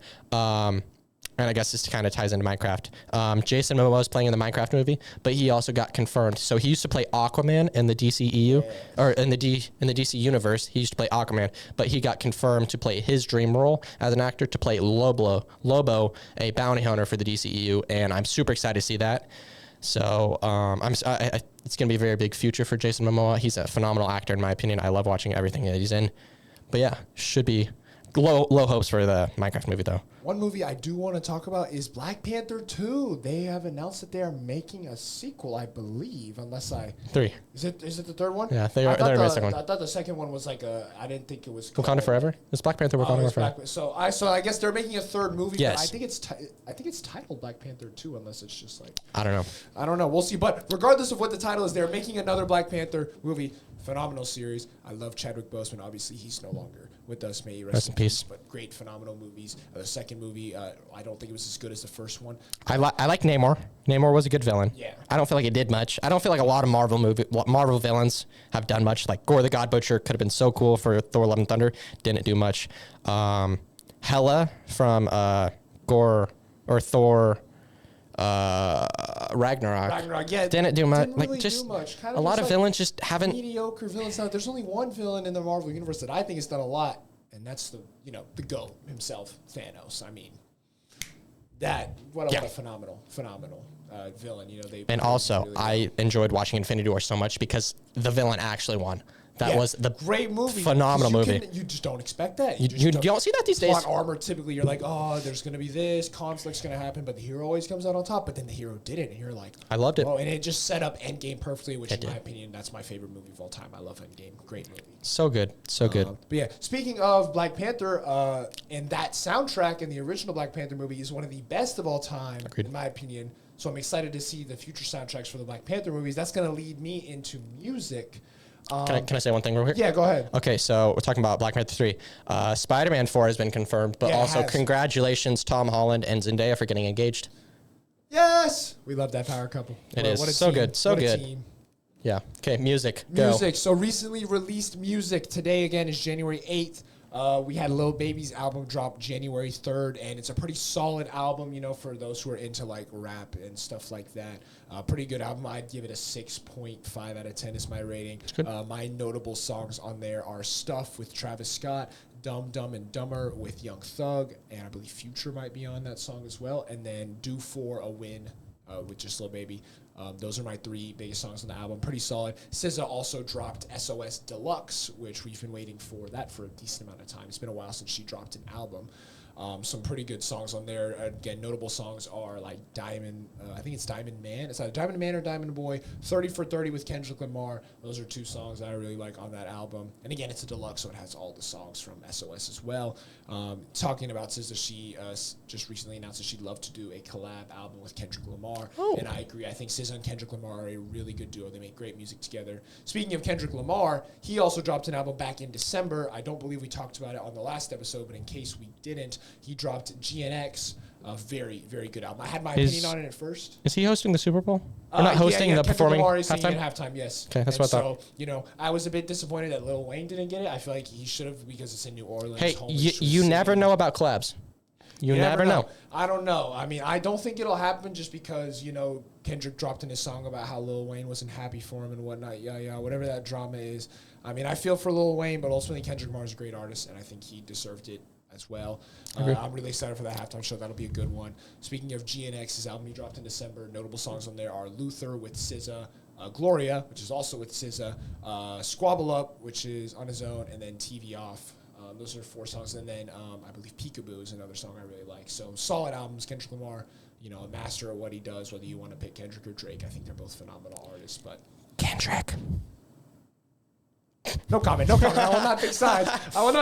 Speaker 1: and I guess this kind of ties into Minecraft. Jason Momoa is playing in the Minecraft movie, but he also got confirmed. So he used to play Aquaman in the DCEU, or in the DC universe. He used to play Aquaman, but he got confirmed to play his dream role as an actor to play Lobo, a bounty hunter for the DCEU, and I'm super excited to see that. So it's going to be a very big future for Jason Momoa. He's a phenomenal actor, in my opinion. I love watching everything that he's in. But yeah, should be low hopes for the Minecraft movie, though.
Speaker 2: One movie I do want to talk about is Black Panther 2. They have announced that they are making a sequel, I believe, unless I...
Speaker 1: 3.
Speaker 2: Is it the third one?
Speaker 1: Yeah, they're the second one.
Speaker 2: I thought the second one was like I didn't think it was...
Speaker 1: Wakanda Forever? Is Black Panther Wakanda Forever?
Speaker 2: So I guess they're making a third movie.
Speaker 1: Yes.
Speaker 2: But I think it's titled Black Panther 2, unless it's just like...
Speaker 1: I don't know.
Speaker 2: We'll see. But regardless of what the title is, they're making another Black Panther movie. Phenomenal series. I love Chadwick Boseman. Obviously, he's no longer with us. May he rest in peace. But great, phenomenal movies. The second movie, I don't think it was as good as the first one.
Speaker 1: I like Namor. Namor was a good villain.
Speaker 2: Yeah.
Speaker 1: I don't feel like it did much. I don't feel like a lot of Marvel villains have done much. Like Gore the God Butcher could have been so cool for Thor: Love and Thunder. Didn't do much. Hela from Thor. Ragnarok.
Speaker 2: Yeah,
Speaker 1: didn't do much.
Speaker 2: Didn't really do much.
Speaker 1: Kind of a lot of villains just haven't.
Speaker 2: Mediocre villains. Now, there's only one villain in the Marvel universe that I think has done a lot, and that's the GOAT himself, Thanos. I mean, what a phenomenal villain.
Speaker 1: And also, really I enjoyed watching Infinity War so much because the villain actually won. That was the
Speaker 2: great movie.
Speaker 1: Phenomenal movie.
Speaker 2: You just don't expect that.
Speaker 1: You don't see that these days.
Speaker 2: Plot armor, typically, you're like, oh, there's going to be this, conflict's going to happen, but the hero always comes out on top, but then the hero did it, and you're like...
Speaker 1: I loved it.
Speaker 2: Oh, and it just set up Endgame perfectly, which, in my opinion, that's my favorite movie of all time. I love Endgame. Great movie.
Speaker 1: So good.
Speaker 2: But yeah, speaking of Black Panther, and that soundtrack in the original Black Panther movie is one of the best of all time, in my opinion. So I'm excited to see the future soundtracks for the Black Panther movies. That's going to lead me into music.
Speaker 1: Can I say one thing real quick?
Speaker 2: Yeah, go ahead.
Speaker 1: Okay, so we're talking about Black Panther 3. Spider-Man 4 has been confirmed, but also congratulations, Tom Holland and Zendaya, for getting engaged.
Speaker 2: Yes! We love that power couple.
Speaker 1: It is. So good. So good. Yeah. Okay, music. Go.
Speaker 2: So recently released music. Today, again, is January 8th. We had Lil Baby's album drop January 3rd, and it's a pretty solid album, for those who are into like rap and stuff like that. Pretty good album. I'd give it a 6.5 out of 10 is my rating. My notable songs on there are Stuff with Travis Scott, Dumb, Dumb, and Dumber with Young Thug, and I believe Future might be on that song as well, and then Due For a Win with just Lil Baby. Those are my 3 biggest songs on the album. Pretty solid. SZA also dropped SOS Deluxe, which we've been waiting for that for a decent amount of time. It's been a while since she dropped an album. Some pretty good songs on there. Again, notable songs are like Diamond, I think it's Diamond Man. It's either Diamond Man or Diamond Boy. 30 for 30 with Kendrick Lamar. Those are two songs that I really like on that album. And again, it's a deluxe, so it has all the songs from SOS as well. Talking about SZA, she just recently announced that she'd love to do a collab album with Kendrick Lamar. Oh. And I agree. I think SZA and Kendrick Lamar are a really good duo. They make great music together. Speaking of Kendrick Lamar, he also dropped an album back in December. I don't believe we talked about it on the last episode, but in case we didn't, he dropped GNX, a very, very good album. I had my opinion on it at first.
Speaker 1: Is he hosting the Super Bowl? Or not hosting, the performing
Speaker 2: halftime? Halftime, yes.
Speaker 1: Okay, that's what I thought.
Speaker 2: So, I was a bit disappointed that Lil Wayne didn't get it. I feel like he should have because it's in New Orleans.
Speaker 1: Hey, you never know about collabs. You never know.
Speaker 2: I don't know. I mean, I don't think it'll happen just because, Kendrick dropped in his song about how Lil Wayne wasn't happy for him and whatnot. Yeah, whatever that drama is. I mean, I feel for Lil Wayne, but ultimately Kendrick Lamar is a great artist, and I think he deserved it as well. I'm really excited for that halftime show. That'll be a good one. Speaking of GNX, his album he dropped in December. Notable songs on there are Luther with SZA, Gloria, which is also with SZA, Squabble Up, which is on his own, and then TV Off. Those are 4 songs. And then I believe Peekaboo is another song I really like. So solid albums. Kendrick Lamar, a master at what he does, whether you want to pick Kendrick or Drake. I think they're both phenomenal artists. But
Speaker 1: Kendrick.
Speaker 2: No comment. I will not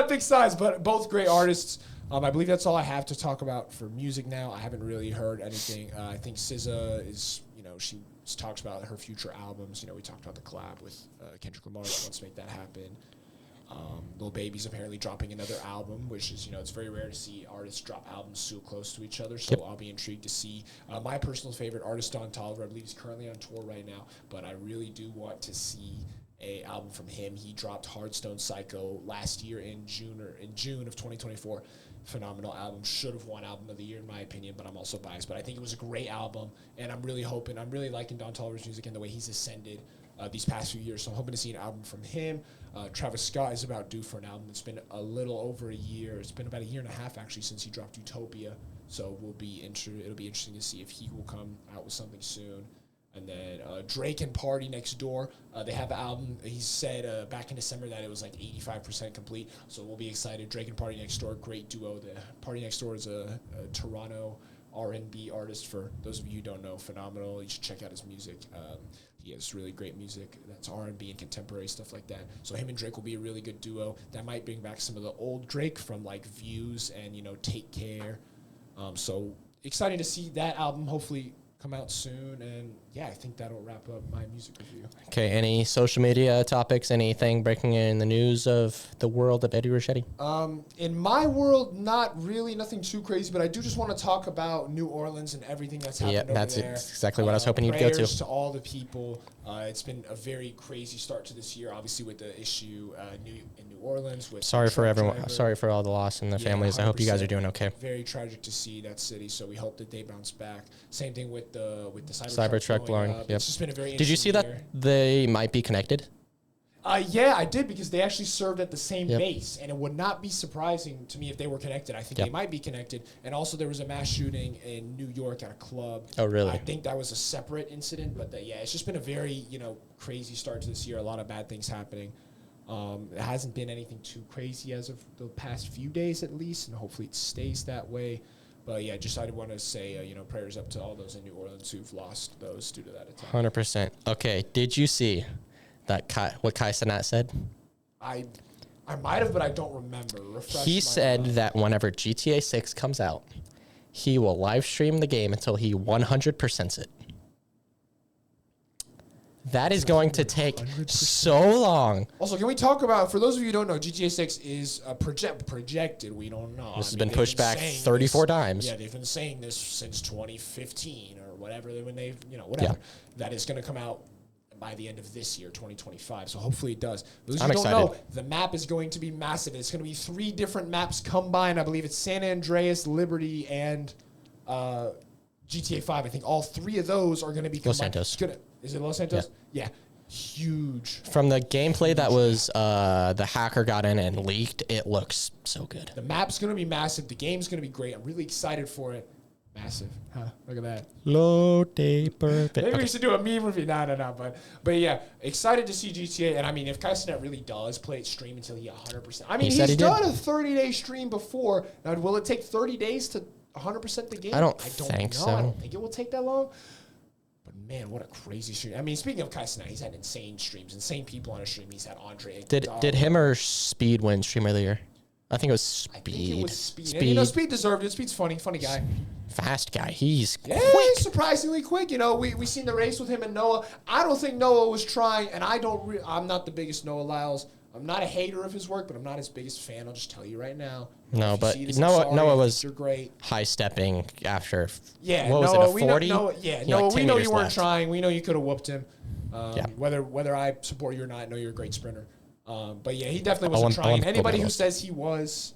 Speaker 2: pick sides. But both great artists. I believe that's all I have to talk about for music now. I haven't really heard anything. I think SZA is, she talks about her future albums. We talked about the collab with Kendrick Lamar. She wants to make that happen. Lil Baby's apparently dropping another album, which is, it's very rare to see artists drop albums so close to each other. So I'll be intrigued to see. My personal favorite artist, Don Toliver, I believe he's currently on tour right now, but I really do want to see a album from him. He dropped Hardstone Psycho last year in June of 2024. Phenomenal album. Should have won album of the year in my opinion, but I'm also biased. But I think it was a great album, and I'm really liking Don Toliver's music and the way he's ascended these past few years. So I'm hoping to see an album from him. Travis Scott is about due for an album. It's been a little over a year. It's been about a year and a half actually since he dropped Utopia. So it'll be interesting to see if he will come out with something soon. And then Drake and Party Next Door, they have an album. He said back in December that it was like 85% complete. So we'll be excited. Drake and Party Next Door, great duo. The Party Next Door is a Toronto R&B artist. For those of you who don't know, phenomenal. You should check out his music. He has really great music that's R&B and contemporary stuff like that. So him and Drake will be a really good duo. That might bring back some of the old Drake from like Views and Take Care. So exciting to see that album hopefully come out soon. And I think that'll wrap up my music review.
Speaker 1: Okay, any social media topics, anything breaking in the news of the world of Eddy Ricchetti?
Speaker 2: In my world, not really, nothing too crazy, but I do just want to talk about New Orleans and everything that's happened over there.
Speaker 1: Yeah, that's exactly what I was hoping you'd go to.
Speaker 2: Prayers to all the people. It's been a very crazy start to this year, obviously with the issue in New Orleans. With
Speaker 1: sorry for everyone. Driver. Sorry for all the loss in the families. I hope you guys are doing okay.
Speaker 2: Very tragic to see that city, so we hope that they bounce back. Same thing with the
Speaker 1: Cybertruck blowing. Yep.
Speaker 2: It's just been a very
Speaker 1: Did you see that they might be connected?
Speaker 2: Yeah, I did, because they actually served at the same base, and it would not be surprising to me if they were connected. I think they might be connected. And also there was a mass shooting in New York at a club.
Speaker 1: Oh, really?
Speaker 2: I think that was a separate incident, but it's just been a very, crazy start to this year. A lot of bad things happening. It hasn't been anything too crazy as of the past few days at least, and hopefully it stays that way. But I want to say, prayers up to all those in New Orleans who've lost those due to that attack.
Speaker 1: 100%. Okay, did you see what Kai Cenat said?
Speaker 2: I might have, but I don't remember.
Speaker 1: He said that whenever GTA 6 comes out, he will live stream the game until he 100%s it. That is going to take 100%. So long.
Speaker 2: Also, can we talk about, for those of you who don't know, GTA 6 is projected. We don't know.
Speaker 1: This has been pushed back 34 times.
Speaker 2: Yeah, they've been saying this since 2015 or whatever, when they've, whatever. Yeah. That is going to come out by the end of this year, 2025. So hopefully it does. Those who don't know, the map is going to be massive. It's going to be 3 different maps combined. I believe it's San Andreas, Liberty, and GTA 5. I think all 3 of those are going to be combined.
Speaker 1: Los Santos.
Speaker 2: Is it Los Santos? Yeah. Huge.
Speaker 1: From the gameplay that was the hacker got in and leaked, it looks so good.
Speaker 2: The map's going to be massive. The game's going to be great. I'm really excited for it. Massive, huh? Look at that.
Speaker 1: Low day perfect.
Speaker 2: Maybe
Speaker 1: Okay.
Speaker 2: we should do a meme review. No. But yeah, excited to see GTA. And I mean, if Kaisenet really does play it stream until he 100%. I mean, he's done a 30-day stream before. Now, will it take 30 days to 100% the game?
Speaker 1: I don't think so.
Speaker 2: I don't think it will take that long. But man, what a crazy stream. I mean, speaking of Kaisenet, he's had insane streams, insane people on a stream. He's had Andre.
Speaker 1: Did him or Speed win streamer of the year? I think it was Speed.
Speaker 2: I think it was Speed. And, Speed deserved it. Speed's funny guy.
Speaker 1: Fast guy. He's quick.
Speaker 2: He's surprisingly quick. We seen the race with him and Noah. I don't think Noah was trying, and I'm not the biggest Noah Lyles. I'm not a hater of his work, but I'm not his biggest fan. I'll just tell you right now.
Speaker 1: No, but Noah was
Speaker 2: great.
Speaker 1: High stepping after.
Speaker 2: Yeah,
Speaker 1: what was
Speaker 2: Noah,
Speaker 1: it, a 40?
Speaker 2: Noah, we know you weren't trying. We know you could have whooped him.
Speaker 1: Yeah.
Speaker 2: Whether I support you or not, I know you're a great sprinter. But yeah, he definitely wasn't trying. Anybody who says he was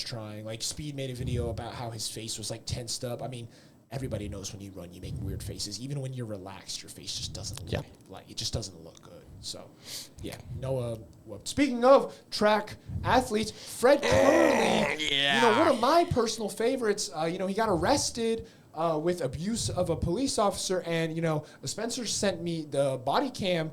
Speaker 2: trying, like Speed made a video about how his face was like tensed up. I mean, everybody knows when you run, you make weird faces. Even when you're relaxed, your face just doesn't look like it just doesn't look good. So, yeah, Noah. Speaking of track athletes, Fred Curley, one of my personal favorites. He got arrested with abuse of a police officer, and Spencer sent me the body cam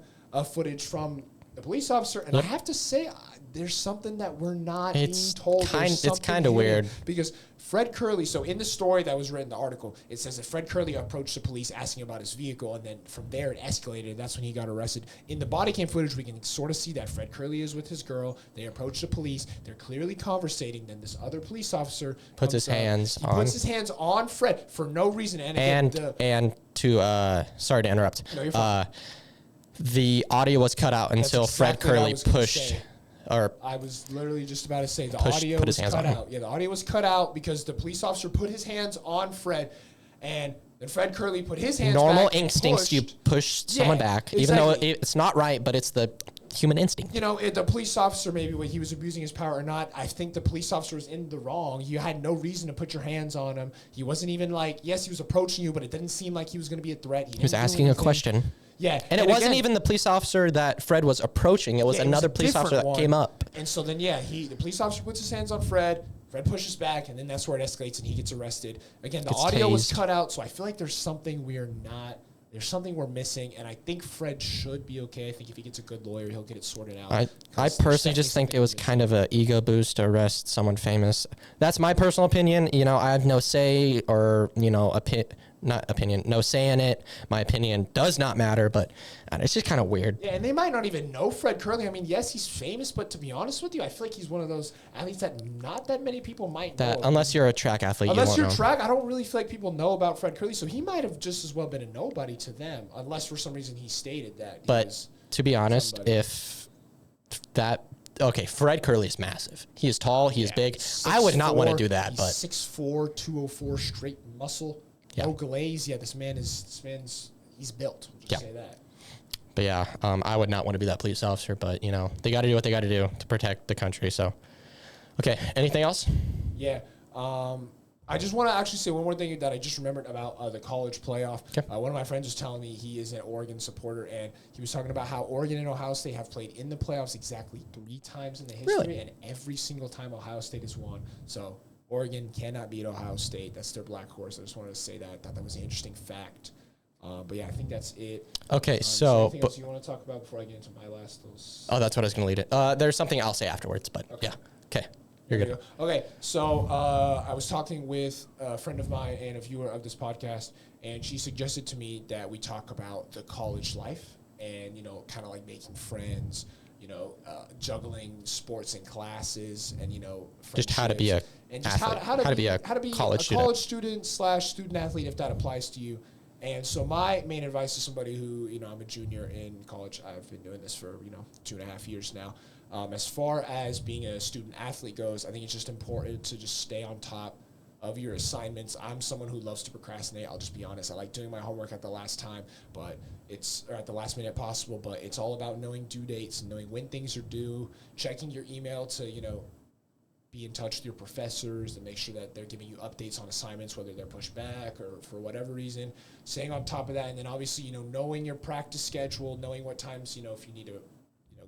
Speaker 2: footage from the police officer, and I have to say, there's something that we're not being told. It's
Speaker 1: kind of weird
Speaker 2: because Fred Curley. So in the story that was written, the article, it says that Fred Curley approached the police asking about his vehicle, and then from there it escalated. That's when he got arrested. In the body cam footage, we can sort of see that Fred Curley is with his girl. They approach the police. They're clearly conversating. Then this other police officer puts his hands on Fred for no reason.
Speaker 1: Sorry to interrupt.
Speaker 2: No, you're fine.
Speaker 1: The audio was cut out until Fred Curley pushed.
Speaker 2: I was literally just about to say the audio was cut out. Yeah, the audio was cut out because the police officer put his hands on Fred, and then Fred Curley put his hands back.
Speaker 1: Normal instincts, you push someone back, even though it's not right, but it's the human instinct.
Speaker 2: The police officer, maybe when he was abusing his power or not, I think the police officer was in the wrong. You had no reason to put your hands on him. He wasn't even yes, he was approaching you, but it didn't seem like he was going to be a threat.
Speaker 1: He was asking a question.
Speaker 2: Yeah.
Speaker 1: And it wasn't even the police officer that Fred was approaching. It was another police officer that came up.
Speaker 2: And so then, the police officer puts his hands on Fred. Fred pushes back, and then that's where it escalates, and he gets arrested. Again, the audio was cut out, so I feel like there's something we're missing, and I think Fred should be okay. I think if he gets a good lawyer, he'll get it sorted out.
Speaker 1: I personally just think it was kind of an ego boost to arrest someone famous. That's my personal opinion. I have no say or, no say in it. My opinion does not matter, but it's just kind of weird.
Speaker 2: Yeah, and they might not even know Fred Curley. I mean, yes, he's famous, but to be honest with you, I feel like he's one of those athletes that not that many people might know.
Speaker 1: Unless you're a track athlete,
Speaker 2: unless you're track, I don't really feel like people know about Fred Curley, so he might have just as well been a nobody to them, unless for some reason he stated that.
Speaker 1: But to be honest, Fred Curley is massive. He is tall, he is big. I would not want to do that, but
Speaker 2: 6'4", 204 straight muscle.
Speaker 1: Yeah.
Speaker 2: No glaze. Yeah, this man's he's built. We'll just say that.
Speaker 1: But yeah, I would not want to be that police officer, but they got to do what they got to do to protect the country. So, okay, anything else?
Speaker 2: Yeah. I just want to actually say one more thing that I just remembered about the college playoff.
Speaker 1: Okay.
Speaker 2: One of my friends was telling me he is an Oregon supporter, and he was talking about how Oregon and Ohio State have played in the playoffs exactly 3 times in the history, and every single time Ohio State has won. So Oregon cannot beat Ohio State. That's their black horse. I just wanted to say that. I thought that was an interesting fact. But yeah, I think that's it.
Speaker 1: Okay,
Speaker 2: anything else you want to talk about before I get into my last?
Speaker 1: Oh, that's what I was going to lead it. There's something I'll say afterwards, but yeah. Okay, you're good.
Speaker 2: Okay, so I was talking with a friend of mine and a viewer of this podcast, and she suggested to me that we talk about the college life and, kind of like making friends, juggling sports and classes and,
Speaker 1: just how to be a
Speaker 2: and just
Speaker 1: athlete.
Speaker 2: how to be a
Speaker 1: college
Speaker 2: student / student athlete, if that applies to you. And so my main advice to somebody who, I'm a junior in college, I've been doing this for, 2.5 years now. As far as being a student athlete goes, I think it's just important to just stay on top of your assignments. I'm someone who loves to procrastinate. I'll just be honest. I like doing my homework at the last time, or at the last minute possible, but it's all about knowing due dates and knowing when things are due, checking your email to, be in touch with your professors and make sure that they're giving you updates on assignments, whether they're pushed back or for whatever reason, staying on top of that. And then obviously, knowing your practice schedule, knowing what times, if you need to,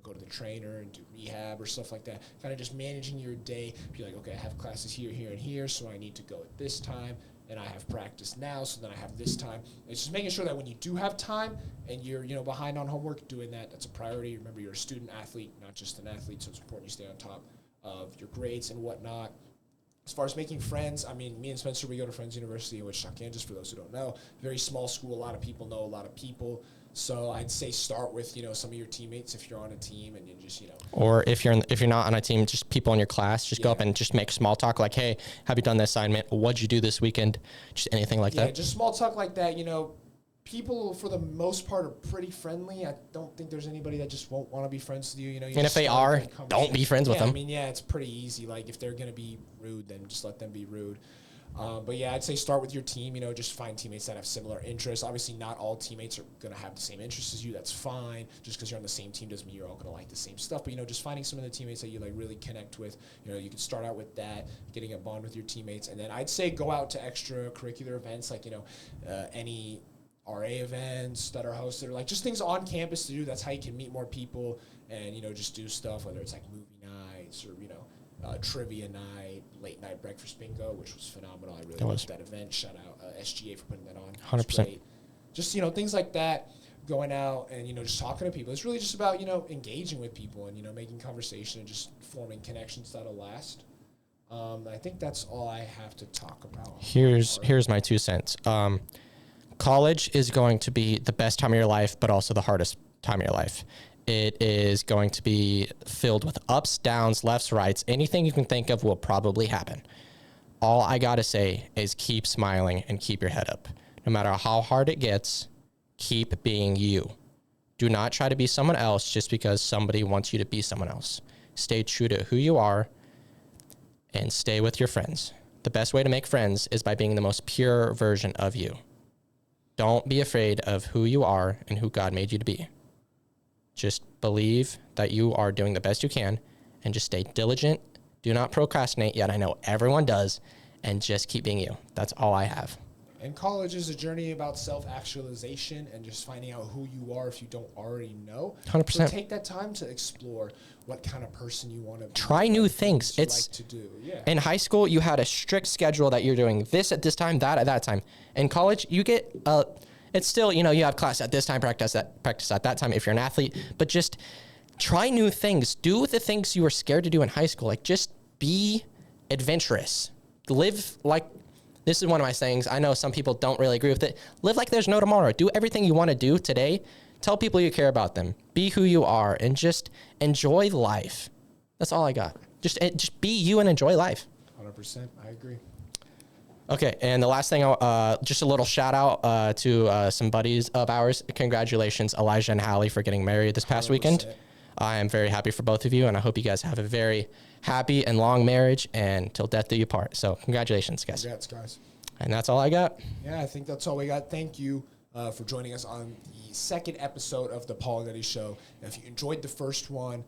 Speaker 2: go to the trainer and do rehab or stuff like that, kind of just managing your day. Be like, okay, I have classes here, here, and here, so I need to go at this time. and I have practice now, so then I have this time. It's just making sure that when you do have time and you're, behind on homework, doing that's a priority. Remember, you're a student athlete, not just an athlete, so it's important you stay on top of your grades and whatnot. As far as making friends, I mean, me and Spencer, we go to Friends University in Wichita, Kansas, for those who don't know. Very small school, a lot of people know a lot of people. So I'd say start with, some of your teammates if you're on a team, and you just,
Speaker 1: Or if you're not on a team, just people in your class, just go up and just make small talk like, hey, have you done the assignment? What'd you do this weekend? Just anything like that.
Speaker 2: Yeah, just small talk like that, People, for the most part, are pretty friendly. I don't think there's anybody that just won't want to be friends with you.
Speaker 1: And if they are, don't be friends with them.
Speaker 2: I mean, it's pretty easy. Like, if they're going to be rude, then just let them be rude. But yeah, I'd say start with your team. Just find teammates that have similar interests. Obviously, not all teammates are going to have the same interests as you. That's fine. Just because you're on the same team doesn't mean you're all going to like the same stuff. But, just finding some of the teammates that you, really connect with. You can start out with that, getting a bond with your teammates. And then I'd say go out to extracurricular events like, any RA events that are hosted, or just things on campus to do. That's how you can meet more people and, just do stuff, whether it's like movie nights or, trivia night, late night breakfast bingo, which was phenomenal. I really liked that event. Shout out SGA for putting that on.
Speaker 1: 100%.
Speaker 2: Just, things like that, going out and, just talking to people. It's really just about, engaging with people and, making conversation and just forming connections that'll last. I think that's all I have to talk about.
Speaker 1: Here's my 2 cents. College is going to be the best time of your life, but also the hardest time of your life. It is going to be filled with ups, downs, lefts, rights. Anything you can think of will probably happen. All I got to say is keep smiling and keep your head up. No matter how hard it gets, keep being you. Do not try to be someone else just because somebody wants you to be someone else. Stay true to who you are and stay with your friends. The best way to make friends is by being the most pure version of you. Don't be afraid of who you are and who God made you to be. Just believe that you are doing the best you can and just stay diligent. Do not procrastinate, yet I know everyone does, and just keep being you. That's all I have.
Speaker 2: And college is a journey about self-actualization and just finding out who you are if you don't already know.
Speaker 1: 100%.
Speaker 2: So take that time to explore what kind of person you want to be.
Speaker 1: Try new things.
Speaker 2: It's like to do. Yeah.
Speaker 1: In high school, you had a strict schedule that you're doing this at this time, that at that time. In college, you get it's still, you have class at this time, practice at that time if you're an athlete, but just try new things. Do the things you were scared to do in high school. Like, just be adventurous. Live like, this is one of my sayings. I know some people don't really agree with it. Live like there's no tomorrow. Do everything you want to do today. Tell people you care about them. Be who you are and just enjoy life. That's all I got. Just be you and enjoy life.
Speaker 2: 100%. I agree.
Speaker 1: Okay, and the last thing, just a little shout out to some buddies of ours. Congratulations, Elijah and Hallie, for getting married this past
Speaker 2: 100%.
Speaker 1: weekend. I am very happy for both of you, and I hope you guys have a very happy and long marriage and till death do you part. So congratulations, guys.
Speaker 2: Congrats, guys.
Speaker 1: And that's all I got.
Speaker 2: Yeah, I think that's all we got. Thank you for joining us on the second episode of the Pahl and Eddy Show. Now, if you enjoyed the first one,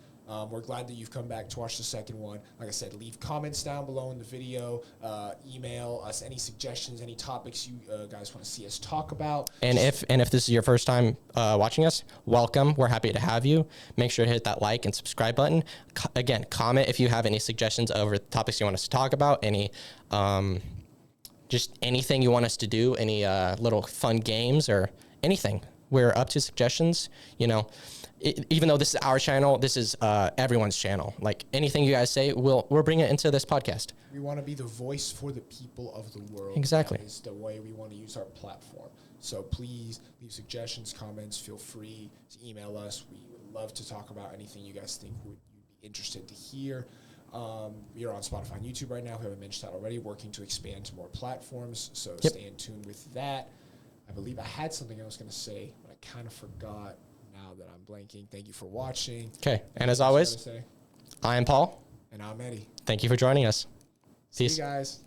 Speaker 2: we're glad that you've come back to watch the second one. Like I said, leave comments down below in the video. Email us any suggestions, any topics you guys want to see us talk about.
Speaker 1: And if this is your first time watching us, welcome. We're happy to have you. Make sure to hit that like and subscribe button. Again, comment if you have any suggestions over topics you want us to talk about. Any just anything you want us to do. Any little fun games or anything. We're up to suggestions. Even though this is our channel, this is everyone's channel. Like, anything you guys say, we'll bring it into this podcast.
Speaker 2: We want to be the voice for the people of the world.
Speaker 1: Exactly.
Speaker 2: That is the way we want to use our platform. So please leave suggestions, comments. Feel free to email us. We would love to talk about anything you guys think you'd be interested to hear. We are on Spotify and YouTube right now. We haven't mentioned that already. Working to expand to more platforms. So stay in tune with that. I believe I had something I was going to say, but I kind of forgot. Now that I'm blanking. Thank you for watching.
Speaker 1: Okay, and as always, I am Paul.
Speaker 2: And I'm Eddy.
Speaker 1: Thank you for joining us.
Speaker 2: See
Speaker 1: Peace.
Speaker 2: you guys.